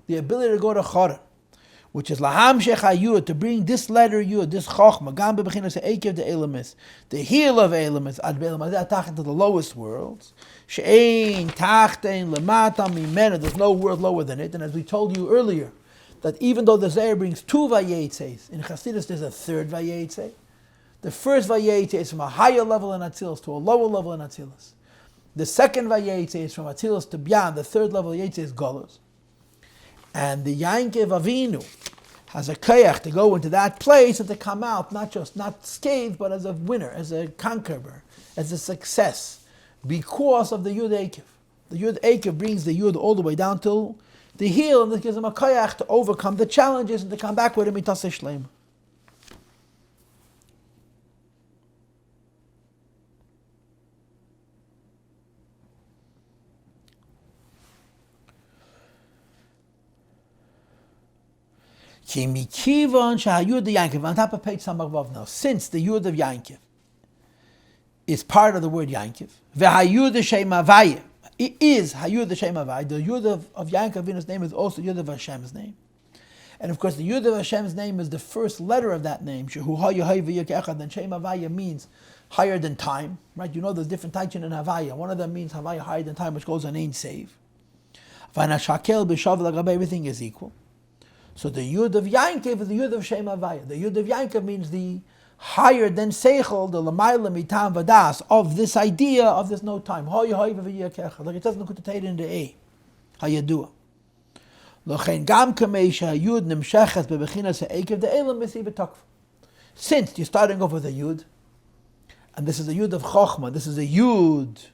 the ability to go to Charan, which is laham shecha Yud, to bring this letter Yud, this chokhmah, gam bebechinas Akev the Elamis, the heel of Elamis, ad be'elamazeh tachet to the lowest worlds, she'ein tachtein lemata mimena, there's no world lower than it. And as we told you earlier, that even though the Zohar brings 2 vayetzes, in Chassidus there's a 3rd vayetze. The first vayetze is from a higher level in Atzilus to a lower level in Atzilus. The second vayetze is from Atzilus to beyond. The 3rd level vayetze is Golus. And the Yankov Avinu has a koyach to go into that place and to come out not scathed, but as a winner, as a conqueror, as a success, because of the Yud Akev. The Yud Akev brings the Yud all the way down till the heel, and this gives him a koyach to overcome the challenges and to come back with a mitas shleima. On top of page Samach now, since the Yud of Yankov is part of the word Yankov, v'hayud Shem Havaya, it is Hayud Shem Havaya. The Yud of Yankov Avinu's name is also Yud of Hashem's name, and of course the Yud of Hashem's name is the first letter of that name. Shehu Hayu V'Yakechad. And Shem Havaya means higher than time, right? You know there's different Taichin in Havaya. One of them means Havaya higher than time, which goes on Ein Save. V'Nashakel B'Shav L'Gabay, everything is equal. So the Yud of Yankov is the Yud of Shem Havaya. The Yud of Yankov means the higher than Seichel, the Lamayla Mitam Vadas, of this idea of there's no time. Like it doesn't look at in the A. Hayadua. Since you're starting off with a Yud, and this is a Yud of Chochmah, this is a Yud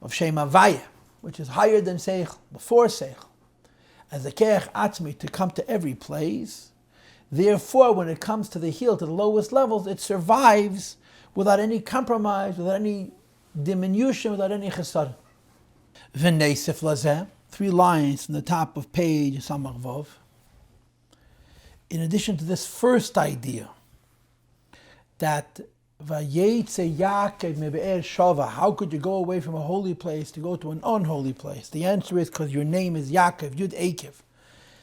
of Shem Havaya, which is higher than Seichel, before Seichel, as a Keach Atzmi to come to every place. Therefore, when it comes to the heel, to the lowest levels, it survives without any compromise, without any diminution, without any chesed. V'neisif lazeh, 3 lines from the top of page Samach Vav. In addition to this first idea, that Vayetze Yaakov mebe'er shava, how could you go away from a holy place to go to an unholy place? The answer is because your name is Yaakov, Yud Ekev,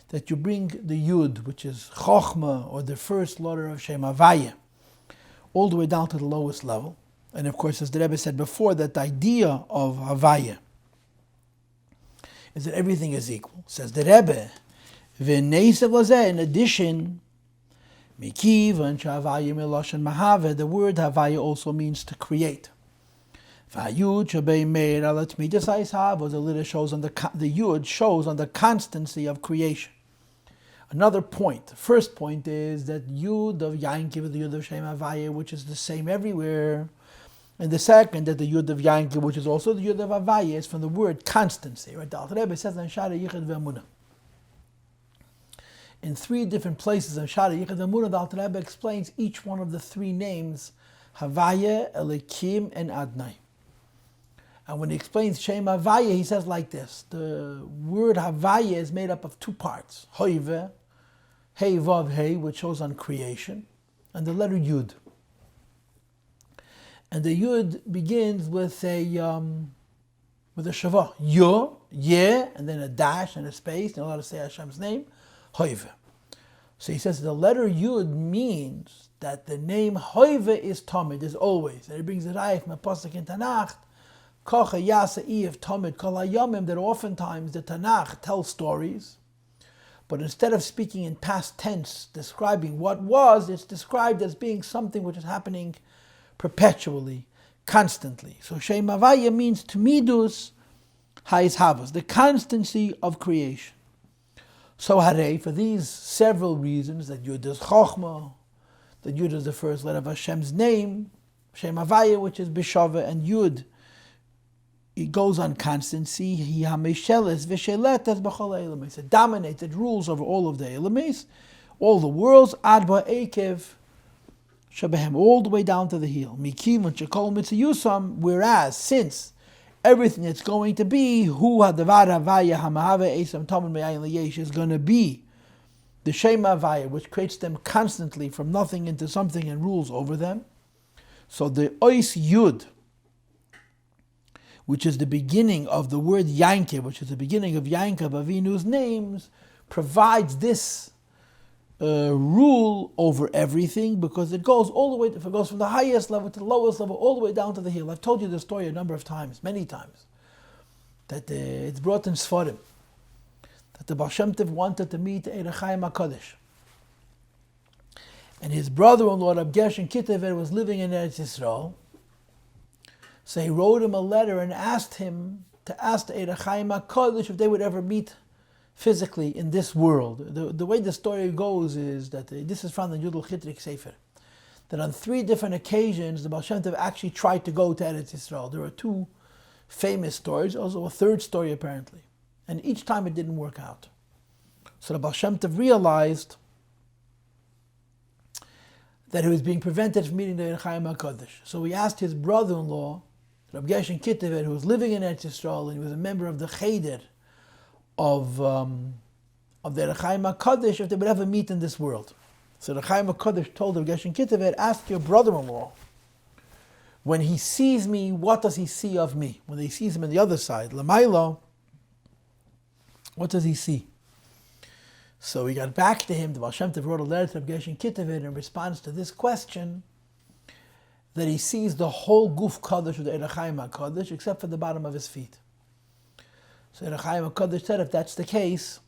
that you bring the Yud, which is Chochma, or the first letter of Shem Havaya, all the way down to the lowest level. And of course, as the Rebbe said before, that the idea of Havaya is that everything is equal. Says the Rebbe, V'neisav lazeh, in addition, Mikivan Shavaya Miloshan Mahave, the word Havaya also means to create. Vayud Shabei Meir Alat Midas Aishav, the letter shows on the Yud shows on the constancy of creation. Another point. The first point is that Yud of Yankiv is the Yud of Shem Havaya, which is the same everywhere. And the second, that the Yud of Yankiv, which is also the Yud of Havaya, is from the word constancy. Right? The Alter Rebbe says in Shara Yichud Ve'emunah. In 3 different places in Shara Yichud Ve'emunah, the Alter Rebbe explains each one of the 3 names, Havaya, Elikim, and Adnai. And when he explains Shem Havaya, he says like this: the word Havaya is made up of 2 parts. Hoive, Hey Vav Hey, which shows on creation, and the letter Yud. And the Yud begins with a Shavah. Yo, Ye, and then a dash and a space. You're allowed to say Hashem's name. Hoive. So he says the letter Yud means that the name Hoive is Tomid, is always. And he brings it right from a pasuk in Tanakh, Kocha Yasa Iev Tomid Kol HaYomim, that oftentimes the Tanakh tells stories, but instead of speaking in past tense, describing what was, it's described as being something which is happening perpetually, constantly. So Shem Havaya means Tumidus Ha'izhavas, the constancy of creation. So Harei, for these several reasons, that Yud is Chochma, that Yud is the first letter of Hashem's name, Shem Havaya, which is Bishava, and Yud, it goes on constancy. He hamesheles v'sheletas b'chol ha'elamis. It dominates, it rules over all of the elamis, all the worlds, ad ba'ekev shabehem, all the way down to the heel. Mikim shekol mitzayusam, whereas, since everything that's going to be, hu hadavar havaya hamahave esam tomen me'ayin liyesh, is going to be the Shem Havaya, which creates them constantly from nothing into something and rules over them. So the ois yud, which is the beginning of the word Yankev, which is the beginning of Yankov Avinu's names, provides this rule over everything, because it goes all the way, if it goes from the highest level to the lowest level, all the way down to the heel. I've told you the story a number of times, many times, that it's brought in Sfarim, that the Baal Shem Tov wanted to meet Eir Chaim HaKadosh. And his brother-in-law, Rab Gershon Kitever, was living in Eretz Yisrael. So he wrote him a letter and asked him to ask the Eir Chaim HaKadosh if they would ever meet physically in this world. The way the story goes is that this is from the Yudel Chitrik Sefer, that on 3 different occasions the Baal Shem Tov actually tried to go to Eretz Yisrael. There are 2 famous stories, also a 3rd story apparently, and each time it didn't work out. So the Baal Shem Tov realized that he was being prevented from meeting the Eir Chaim HaKadosh. So he asked his brother-in-law, Rab Gershon Kitever, who was living in Eretz Yisrael, and he was a member of the Cheder of the Eir Chaim HaKadosh, if they would ever meet in this world. So the Eir Chaim HaKadosh told Rab Gershon Kitever, ask your brother-in-law, when he sees me, what does he see of me? When he sees him on the other side, Lamailo, what does he see? So he got back to him. The Baal Shem Tov wrote a letter to Rab Gershon Kitever in response to this question, that he sees the whole Guf Kadosh of the Eir Chaim HaKadosh except for the bottom of his feet. So Eir Chaim HaKadosh said, if that's the case,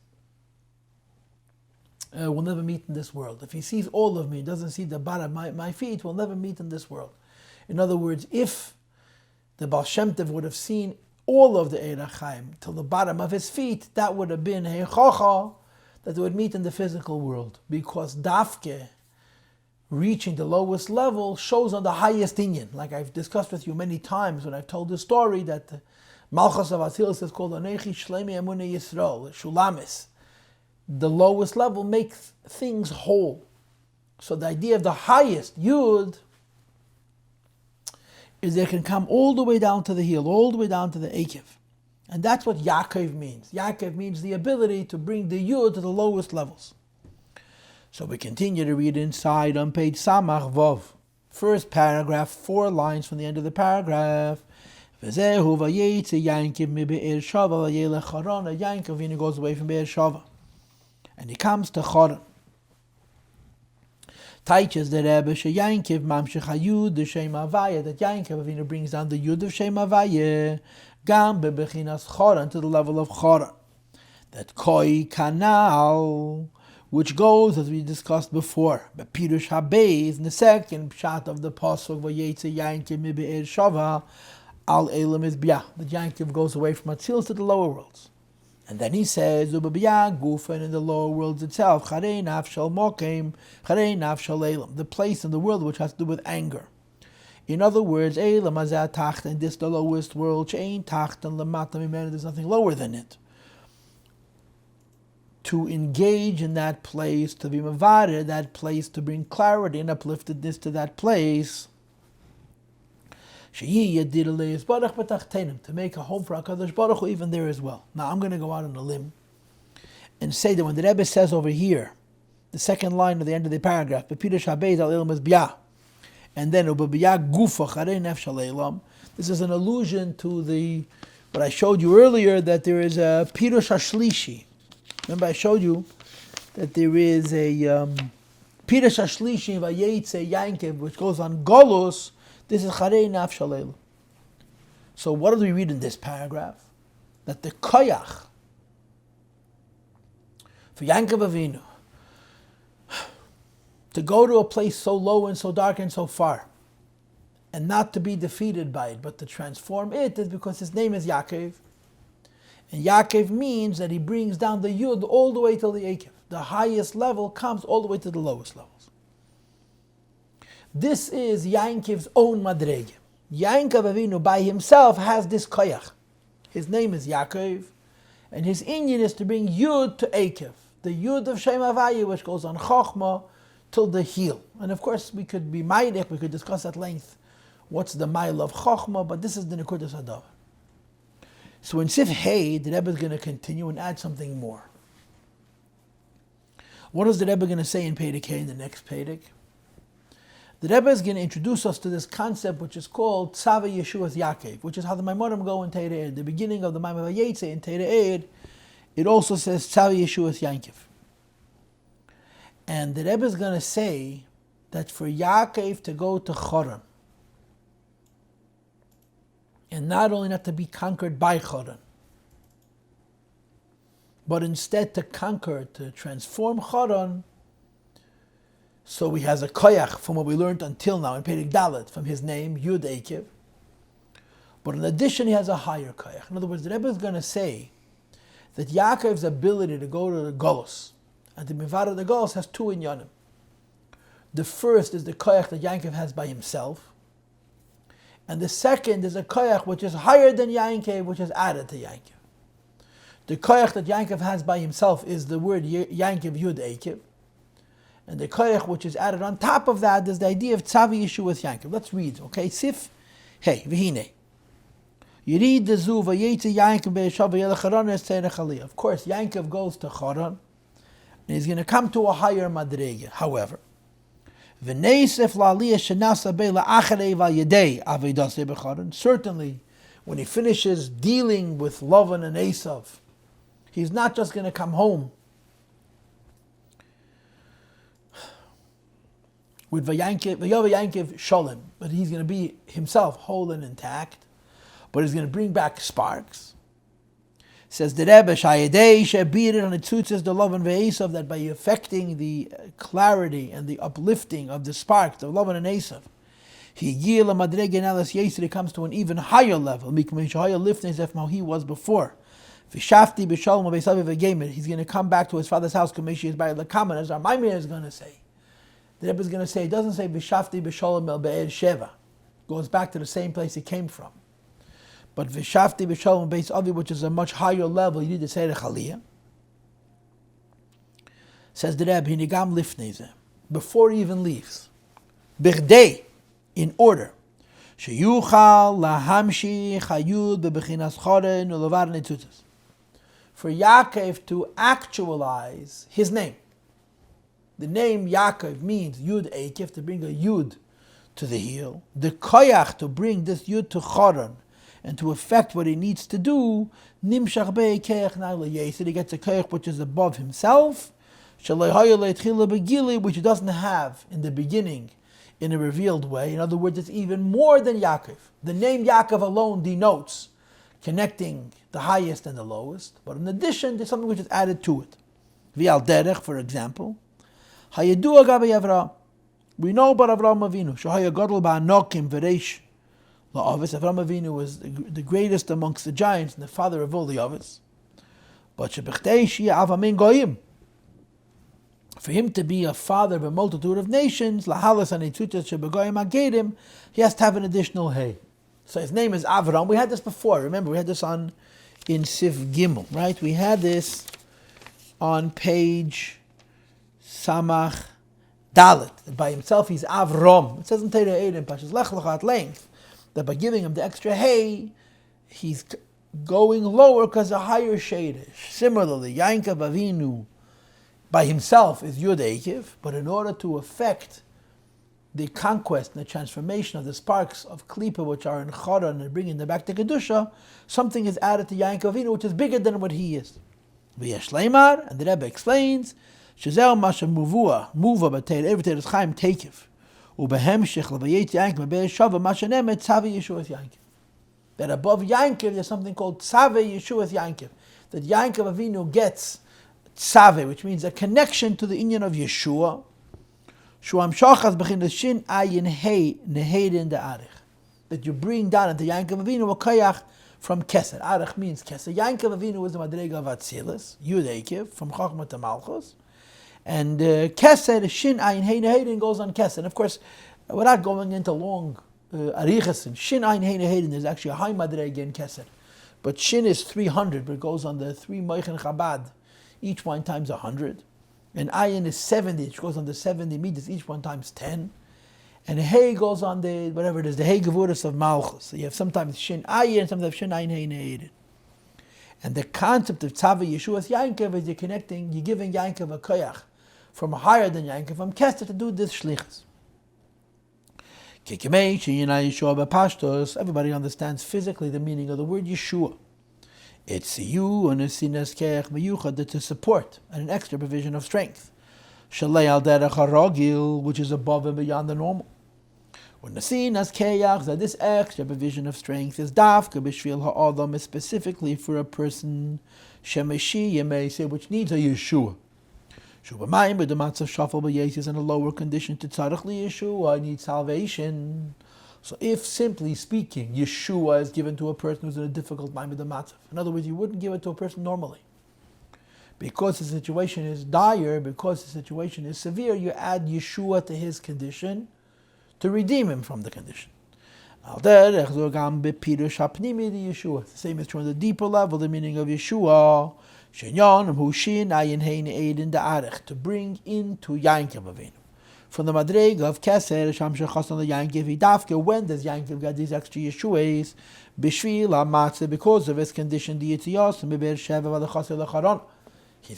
we'll never meet in this world. If he sees all of me, doesn't see the bottom of my feet, we'll never meet in this world. In other words, if the Baal Shem Tov would have seen all of the Eir Chaim till the bottom of his feet, that would have been Heichocha, that they would meet in the physical world. Because Dafke, reaching the lowest level, shows on the highest inyan. Like I've discussed with you many times when I've told the story that the Malchus of Atzilus is called Anechi Shlemi Emunei Yisrael, Shulamis. The lowest level makes things whole. So the idea of the highest, Yud, is they can come all the way down to the heel, all the way down to the Akev. And that's what Yaakov means. Yaakov means the ability to bring the Yud to the lowest levels. So we continue to read inside on page Samach Vov. First paragraph, 4 lines from the end of the paragraph. Yaakov goes away from Be'er Shava. And he comes to Choron. Teaches the Rebbe Yaakov Mamshech HaYud the Shem Havaya, that Yaakov brings down the Yud of Shem Havaya, Gam bebechinas Choron, to the level of Choron. That Koi Kanal, which goes, as we discussed before, Bepirush HaBeis, in the second pshat of the pasuk Vayetze Yaakov mi Be'er Shava al Elam Izbiyah, that Yaakov goes away from Atzilus to the lower worlds. And then he says, Ubabiyah Gufen, in the lower worlds itself, Charei Nafshal Mokem, Charei Nafshal Elam, the place in the world which has to do with anger. In other words, Elam Azat Tacht, and this the lowest world, Shein Tacht and Lamata Mimena, there's nothing lower than it. To engage in that place, to be mavaded that place, to bring clarity and upliftedness to that place, to make a home for HaKadosh Baruch Hu even there as well. Now I'm going to go out on a limb and say that when the Rebbe says over here, the second line at the end of the paragraph, and then this is an allusion to what I showed you earlier, that there is a Pirush HaShlishi. Remember I showed you that there is a Pirush HaShlishi Vayetze Yaakov, which goes on Golus. This is Charei Nafshal Elam. So what do we read in this paragraph? That the koyach for Yaakov Avinu to go to a place so low and so dark and so far, and not to be defeated by it, but to transform it, is because his name is Yaakov. And Yaakov means that he brings down the Yud all the way till the Akev. The highest level comes all the way to the lowest levels. This is Yaakov's own madrege. Yaakov Avinu by himself has this koyach. His name is Yaakov, and his inyan is to bring Yud to Akev, the Yud of Shem Havaya, which goes on Chochmah till the heel. And of course, we could be Maidich, we could discuss at length what's the mile of Chochmah, but this is the Nekudas Hadavar. So in Sif Hey, the Rebbe is going to continue and add something more. What is the Rebbe going to say in Perek Hey, in the next Perek? The Rebbe is going to introduce us to this concept which is called Tzava Yeshuas Yaakov, which is how the Maamarim go in Teireh Eid. The beginning of the Maamar Vayetze in Teireh Eid, it also says Tzava Yeshuas Yaakov. And the Rebbe is going to say that for Yaakov to go to Choron, and not only not to be conquered by Choron, but instead to conquer, to transform Choron. So he has a koyach from what we learned until now in Perek Dalet, from his name, Yud Akev. But in addition, he has a higher koyach. In other words, the Rebbe is going to say that Yaakov's ability to go to the Golos and to Mivara the Golos has two inyanim. The first is the koyach that Yaakov has by himself. And the second is a koyach which is higher than Yaakov, which is added to Yaakov. The koyach that Yaakov has by himself is the word Yaakov Yud Akev. And the koyach which is added on top of that is the idea of Tzavi Yeshuas Yaakov. Let's read, okay? Sif, hey, v'hine. You read the Zu, v'yetze Yaakov be'eshav v'yelech Haran es tzerech aliyah. Of course, Yaakov goes to Haran, and he's going to come to a higher madrege. However, v'neisef la'aliyah shenasa be'la acharei v'yedei avedasei b'Haran. Certainly, when he finishes dealing with Lavan and Esav, he's not just going to come home with Vayankiv Shalom, but he's going to be himself whole and intact, but he's going to bring back sparks. Says the Rebbe, Shayedei Shebirin, and it suits the Lavan ve'Esav, that by affecting the clarity and the uplifting of the sparks of Lavan and Esav, he comes to an even higher level. He was before. Vishavti, Bishalom, he's going to come back to his father's house, as our Maamar is going to say. The Rebbe is going to say, it doesn't say Vishavti Bishalom el Be'er Sheva. Goes back to the same place he came from. But Vishavti Bishalom Beis Avi, which is a much higher level, you need to say the Chaliyah. Says the Rebbe, Hinigam Lifneze, before he even leaves. Bichdei, in order. Sheyuchal lahamshi chayud bebechinas choren ulevar netzutas. For Yaakov to actualize his name. The name Yaakov means Yud Ekev, to bring a Yud to the heel. The koyach, to bring this Yud to Choron and to effect what he needs to do, nimshach be'keach na'la yesed. He gets a koyach which is above himself, which he doesn't have in the beginning in a revealed way. In other words, it's even more than Yaakov. The name Yaakov alone denotes connecting the highest and the lowest, but in addition, there's something which is added to it. V'al derech, for example, hayedua gabe Avraham. We know about Avraham Avinu. Shahaya gadol ba'anokim v'reish la'avis. Avraham Avinu was the greatest amongst the giants and the father of all the avis. But shebechdei shi'av amin goyim. For him to be a father of a multitude of nations, lahalas anitzutas shebegoyim agedim, he has to have an additional hey. So his name is Avram. We had this before. Remember, we had this in Sif Gimel, right? We had this on page Samach Dalet. By himself, he's Avram. It says in Torah 8 in Pashas Lech Lecha at length that by giving him the extra hey, he's going lower because a higher shadish. Similarly, Yaakov Avinu by himself is Yud Ekev, but in order to effect the conquest and the transformation of the sparks of Klipa which are in Choron and bringing them back to Kedusha, something is added to Yaakov Avinu which is bigger than what he is. V'yesh leimar, and the Rebbe explains, Shezeh masha muva b'teir everything is chaim tekiv, ubehemshich l'vayet Yaakov be'eshava masha nemet tzaveh Yeshuas Yaakov. That above Yaakov there's something called tzaveh Yeshuas Yaakov. That Yaakov Avinu gets tzaveh, which means a connection to the inyan of Yeshua. That you bring down into Yaakov Avinu a koyach from Keser. Arich means Keser. Yaakov Avinu is the madrega of Atzilus, Yud Ekev, from Chachma to Malchus. And Keser, Shin Ayin Hey Nehedin goes on Keser. And of course, without going into long arichas, Shin Ayin Hey Nehedin, there's actually a high madrega in Keser. But Shin is 300, but it goes on the 3 Moichen Chabad, each one times 100. And Ayin is 70, which goes on the 70 meters, each one times 10. And Hey goes on the, whatever it is, the Hey Gevuras of Malchus. So you have sometimes Shin Ayin, sometimes Shin Ayin Hey Ne'edin. And the concept of Tzaveh Yeshuas Yaakov is you're giving Yaakov a koyach from higher than Yaakov, from Kester to do this shlichus. Everybody understands physically the meaning of the word Yeshua. It's you and it's to support and an extra provision of strength. Which is above and beyond the normal. When the seen as keyach, that this extra provision of strength is dafka b'shvil ha'adam, is specifically for a person shemeshi yemei, which needs a Yeshua. Shubamayim b'dematzav shafal b'yes is in a lower condition to tzarich li Yeshua, needs salvation. So if, simply speaking, Yeshua is given to a person who's in a difficult mind with the matzav, in other words, you wouldn't give it to a person normally. Because the situation is dire, because the situation is severe, you add Yeshua to his condition to redeem him from the condition. The same is true on the deeper level, the meaning of Yeshua, to bring into Yaakov Avinu. From the Madrega of Keser, when does Yaakov get these extra Yeshuas? Because of his condition, he's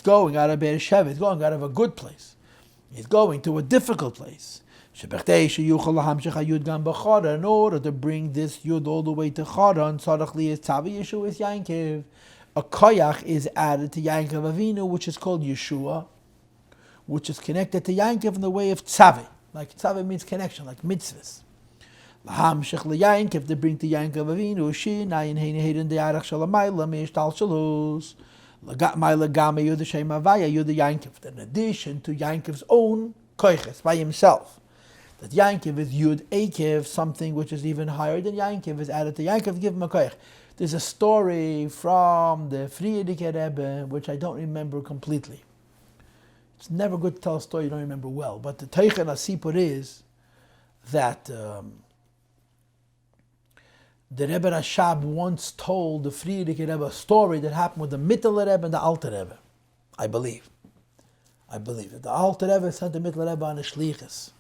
going out of Be'er Sheva, he's going out of a good place. He's going to a difficult place. In order to bring this Yud all the way to Choron, a koyach is added to Yaakov Avinu, which is called Yeshua, which is connected to Yaakov in the way of tzaveh. Like tzaveh means connection, like mitzvahs. Lahamshech leYaakov, to bring to Yaakov Avinu, Shin Ayin Hein Heiden De'arach Shalamayla Meishtal Shalus, Lagatmayla Game Yud Shem Avaya Yud Yaakov. In addition to Yaakov's own koyches by himself, that Yaakov is Yud Ekev, something which is even higher than Yaakov is added to Yaakov, give him a koyach. There's a story from the Friedrich Rebbe, which I don't remember completely. It's never good to tell a story you don't remember well, but the Teichen HaSipur is that the Rebbe Rashab once told the Friedrich Rebbe a story that happened with the Mittel Rebbe and the Alter Rebbe. I believe that the Alter Rebbe sent the Mittel Rebbe on a shlichus.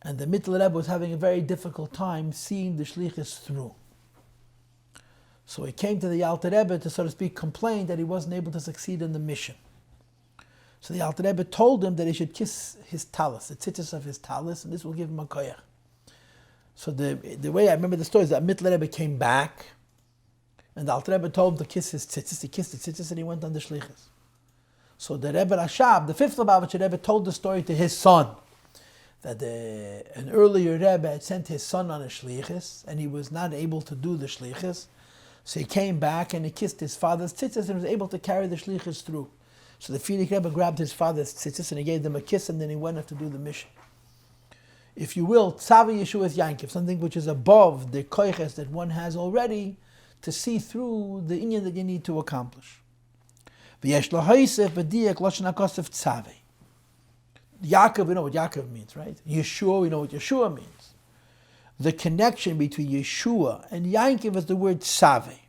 And the Mittler Rebbe was having a very difficult time seeing the shlichus through. So he came to the Alter Rebbe to, so to speak, complain that he wasn't able to succeed in the mission. So the Alter Rebbe told him that he should kiss his talus, the tzitzis of his talus, and this will give him a koyach. So the way I remember the story is that Mittler Rebbe came back, and the Alter Rebbe told him to kiss his tzitzis. He kissed the tzitzis and he went on the shlichus. So the Rebbe Rashab, the fifth Lubavitcher Rebbe, told the story to his son, that an earlier Rebbe had sent his son on a shlichus, and he was not able to do the shlichus. So he came back and he kissed his father's tzitzis and was able to carry the shlichus through. So the Frierdiker Rebbe grabbed his father's tzitzis and he gave them a kiss, and then he went off to do the mission. If you will, Tzavi Yeshuas Yankiv, something which is above the koiches that one has already to see through the inyan that you need to accomplish. V'yesh lahaisef b'diak lashon hakosef Tzavi. Yaakov, we know what Yaakov means, right? Yeshua, we know what Yeshua means. The connection between Yeshua and Yankiv is the word Tzavi.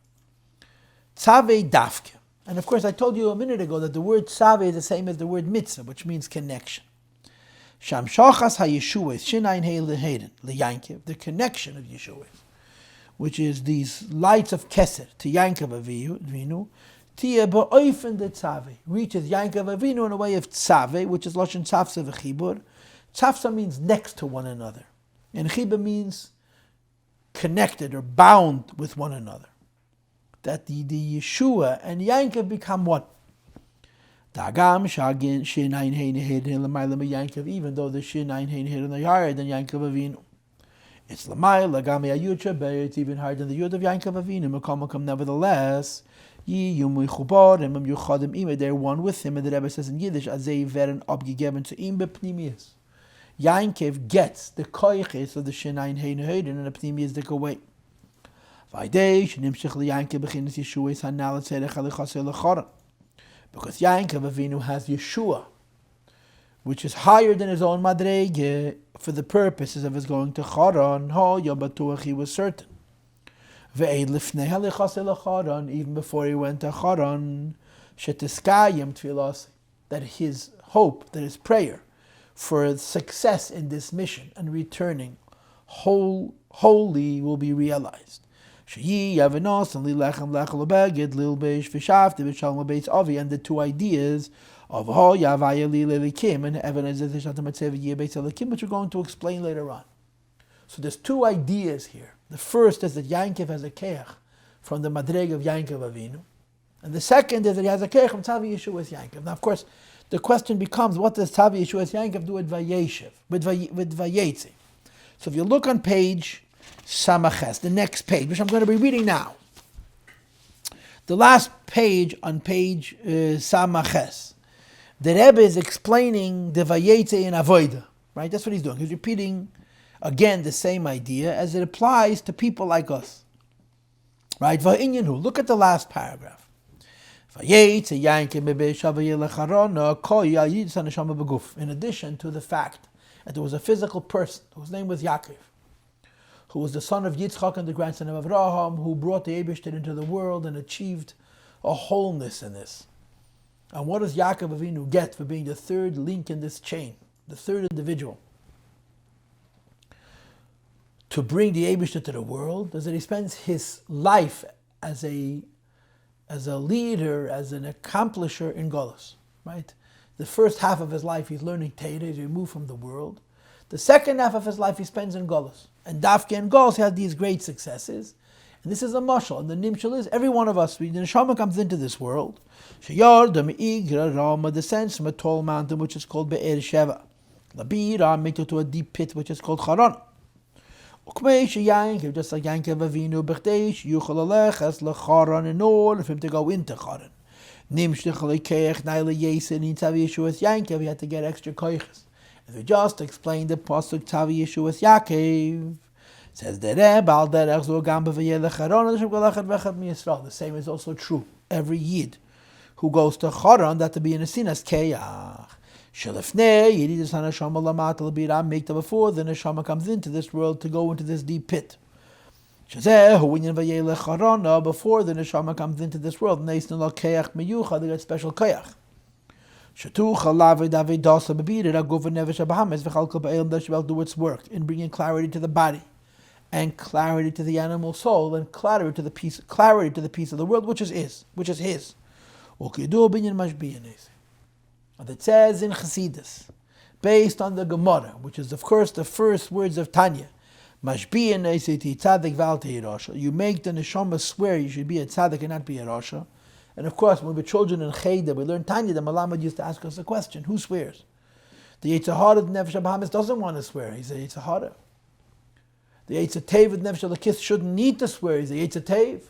Tzavi dafke. And of course, I told you a minute ago that the word Tzavi is the same as the word mitzvah, which means connection. Sham shachas ha-Yeshua, shinayin hei leheden, le-Yankiv, the connection of Yeshua, which is these lights of Keser to Yankov Avinu, tia ba'oifen de Tzavi, reaches Yankov Avinu in a way of Tzavi, which is Lashon Tzavsa v'chibur. Tzavsa means next to one another, and chibur means connected or bound with one another. That the Yeshua and Yankov become one. Dagam shagin shinayin hein hidden l'mayla Yankov, even though the shinayin hein hidden are higher than Yankov Avinu. It's l'mayla gami ayucha, but it's even higher than the yud of Yankov Avinu. Makom nevertheless, yi yumu chubarim am yuchadim ime, they're one with him. And the Rebbe says in Yiddish, azei veren abgegeben to im bepnimius. Yankov gets the koiches of the shinayin hein hidden and the pnimius that go away. Because Yankov Avinu has Yeshua, which is higher than his own madrege, for the purposes of his going to Charan. He was certain. Even before he went to Charan, that his hope, that his prayer for success in this mission and returning holy will be realized. And the two ideas of which we're going to explain later on. So there's two ideas here. The first is that Yankov has a keach from the madreg of Yankov Avinu, and the second is that he has a keich from Tzavi Yeshuas Yankov. Now, of course, the question becomes, what does Tzavi Yeshuas Yankov do with Vayeshev, with Vayetze? So if you look on page Samaches, the next page, which I'm going to be reading now. The last page on page Samaches, the Rebbe is explaining the Vayetze in Avoida, right? That's what he's doing. He's repeating again the same idea as it applies to people like us, right? Va'inyanhu. Look at the last paragraph. Vayetze Yankiv in addition to the fact that there was a physical person whose name was Yaakov, who was the son of Yitzchak and the grandson of Avraham, who brought the Eibishter into the world and achieved a wholeness in this. And what does Yaakov Avinu get for being the third link in this chain, the third individual? To bring the Eibishter to the world, is that he spends his life as a leader, as an accomplisher in Golus, right? The first half of his life he's learning Torah, he's removed from the world. The second half of his life he spends in Golus. And Dafke and Golus had these great successes. And this is a mashal. And the nimshal is, every one of us, the neshama comes into this world. Sheyar descends from a tall mountain which is called Be'er Sheva. Labira makes it to a deep pit which is called Charan. Just like Yankov Avinu, B'chteish, Yuchal Aleches, L'Charan, in order for him to go into Charan. Nimshlich L'Keich, Naila Yesen, in Tzavi Yeshuas Yankov, he had to get extra koiches. If we just explain the pasuk Tzavi Yeshuas Yaakov, says the Rebbe, Al Derech Zo Gam B'Vayelech Charan, L'Shem Galachat V'Echad MiYisrael. The same is also true. Every Yid who goes to Charan, that to be in a sinas Keyach. Shalifnei, Yididus HaNeshama Lamat L'Bira, make that before the Neshama comes into this world to go into this deep pit. Shazeh, Huwinyan V'Yelech Charan, before the Neshama comes into this world, Neisn Lo Keyach Meyucha, they get special Keyach. Do its work in bringing clarity to the body, and clarity to the animal soul, and clarity to the piece of the world which is his. And it says in Chassidus, based on the Gemara, which is of course the first words of Tanya, you make the neshama swear you should be a tzaddik and not be a rasha. And of course, when we were children in Cheder, we learned Tanya, the Malamad used to ask us a question: who swears? The Yetzer Hara of Nefesh HaBahamis doesn't want to swear. He's a Yetzer Hara. The Yetzer Tev of Nefesh HaLakis shouldn't need to swear. He's a Yetzer Tev.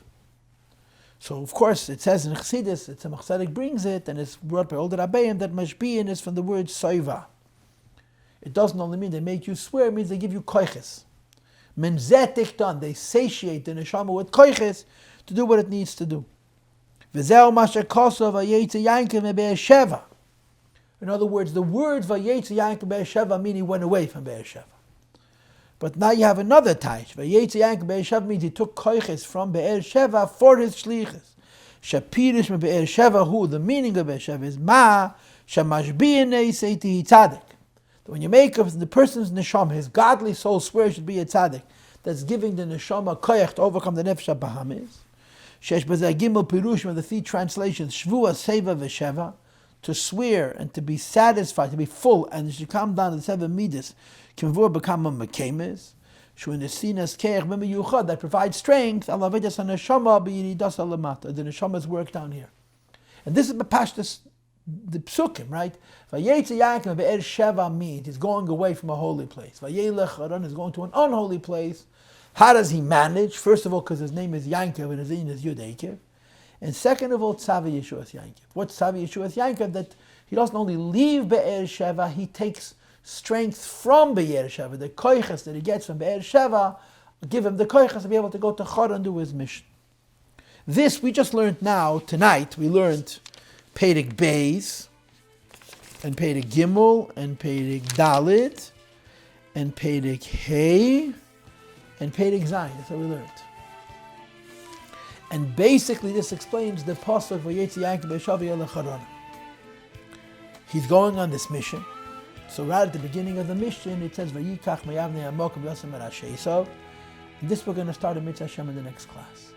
So of course, it says in Chassidus, it's a Machzadik brings it, and it's brought by older Rabbeim that Mashbiyin is from the word soiva. It doesn't only mean they make you swear; it means they give you koiches. Menzetiktan, they satiate the neshama with koiches to do what it needs to do. In other words, the words Vayetze Yankel Be'er mean he went away from Be'er Sheva. But now you have another type. Vayetze Yankel Be'er Sheva means he took koiches from Be'er Sheva for his shlichus. Shapirish me Be'er Sheva, who the meaning of Be'er Sheva is Ma Shamashbiyin Seiti Tzaddik. When you make up the person's neshama, his godly soul swears should be a tzaddik, that's giving the neshama koyach to overcome the nefesh habahamis. Shesh b'zeh gimel pirushim of the three translations, shvua, seva, v'sheva, to swear and to be satisfied, to be full, and it should come down to the seven midas, kimvur become a mekemes, shu in the sinas keich b'miyuchad, that provides strength, alavedas ha-neshama b'yiridas ha-lamata, the neshama's work down here. And this is b'pashtas, the psukim, right? Vayetze Yaakov Be'er Sheva means he's going away from a holy place. Vayelech Haran is going to an unholy place. How does he manage? First of all, because his name is Yankov and his name is Yudeikev. And second of all, Tzavi Yeshuas Yankov. What's Tzavi Yeshuas Yankov? That he doesn't only leave Be'er Sheva, he takes strength from Be'er Sheva. The koiches that he gets from Be'er Sheva give him the koiches to be able to go to Haran and do his mission. This we just learned now, tonight, we learned Perek Beis, and Perek Gimel, and Perek Dalit, and Perek Hey, and Perek Zayin. That's what we learned. And basically this explains the pasuk Vayetze Yaakov Be'er Sheva Haran. He's going on this mission. So right at the beginning of the mission, it says Vayikach Meyavnei Amokim Yosem Erasheisov. And this we're going to start in Mitzvah Hashem in the next class.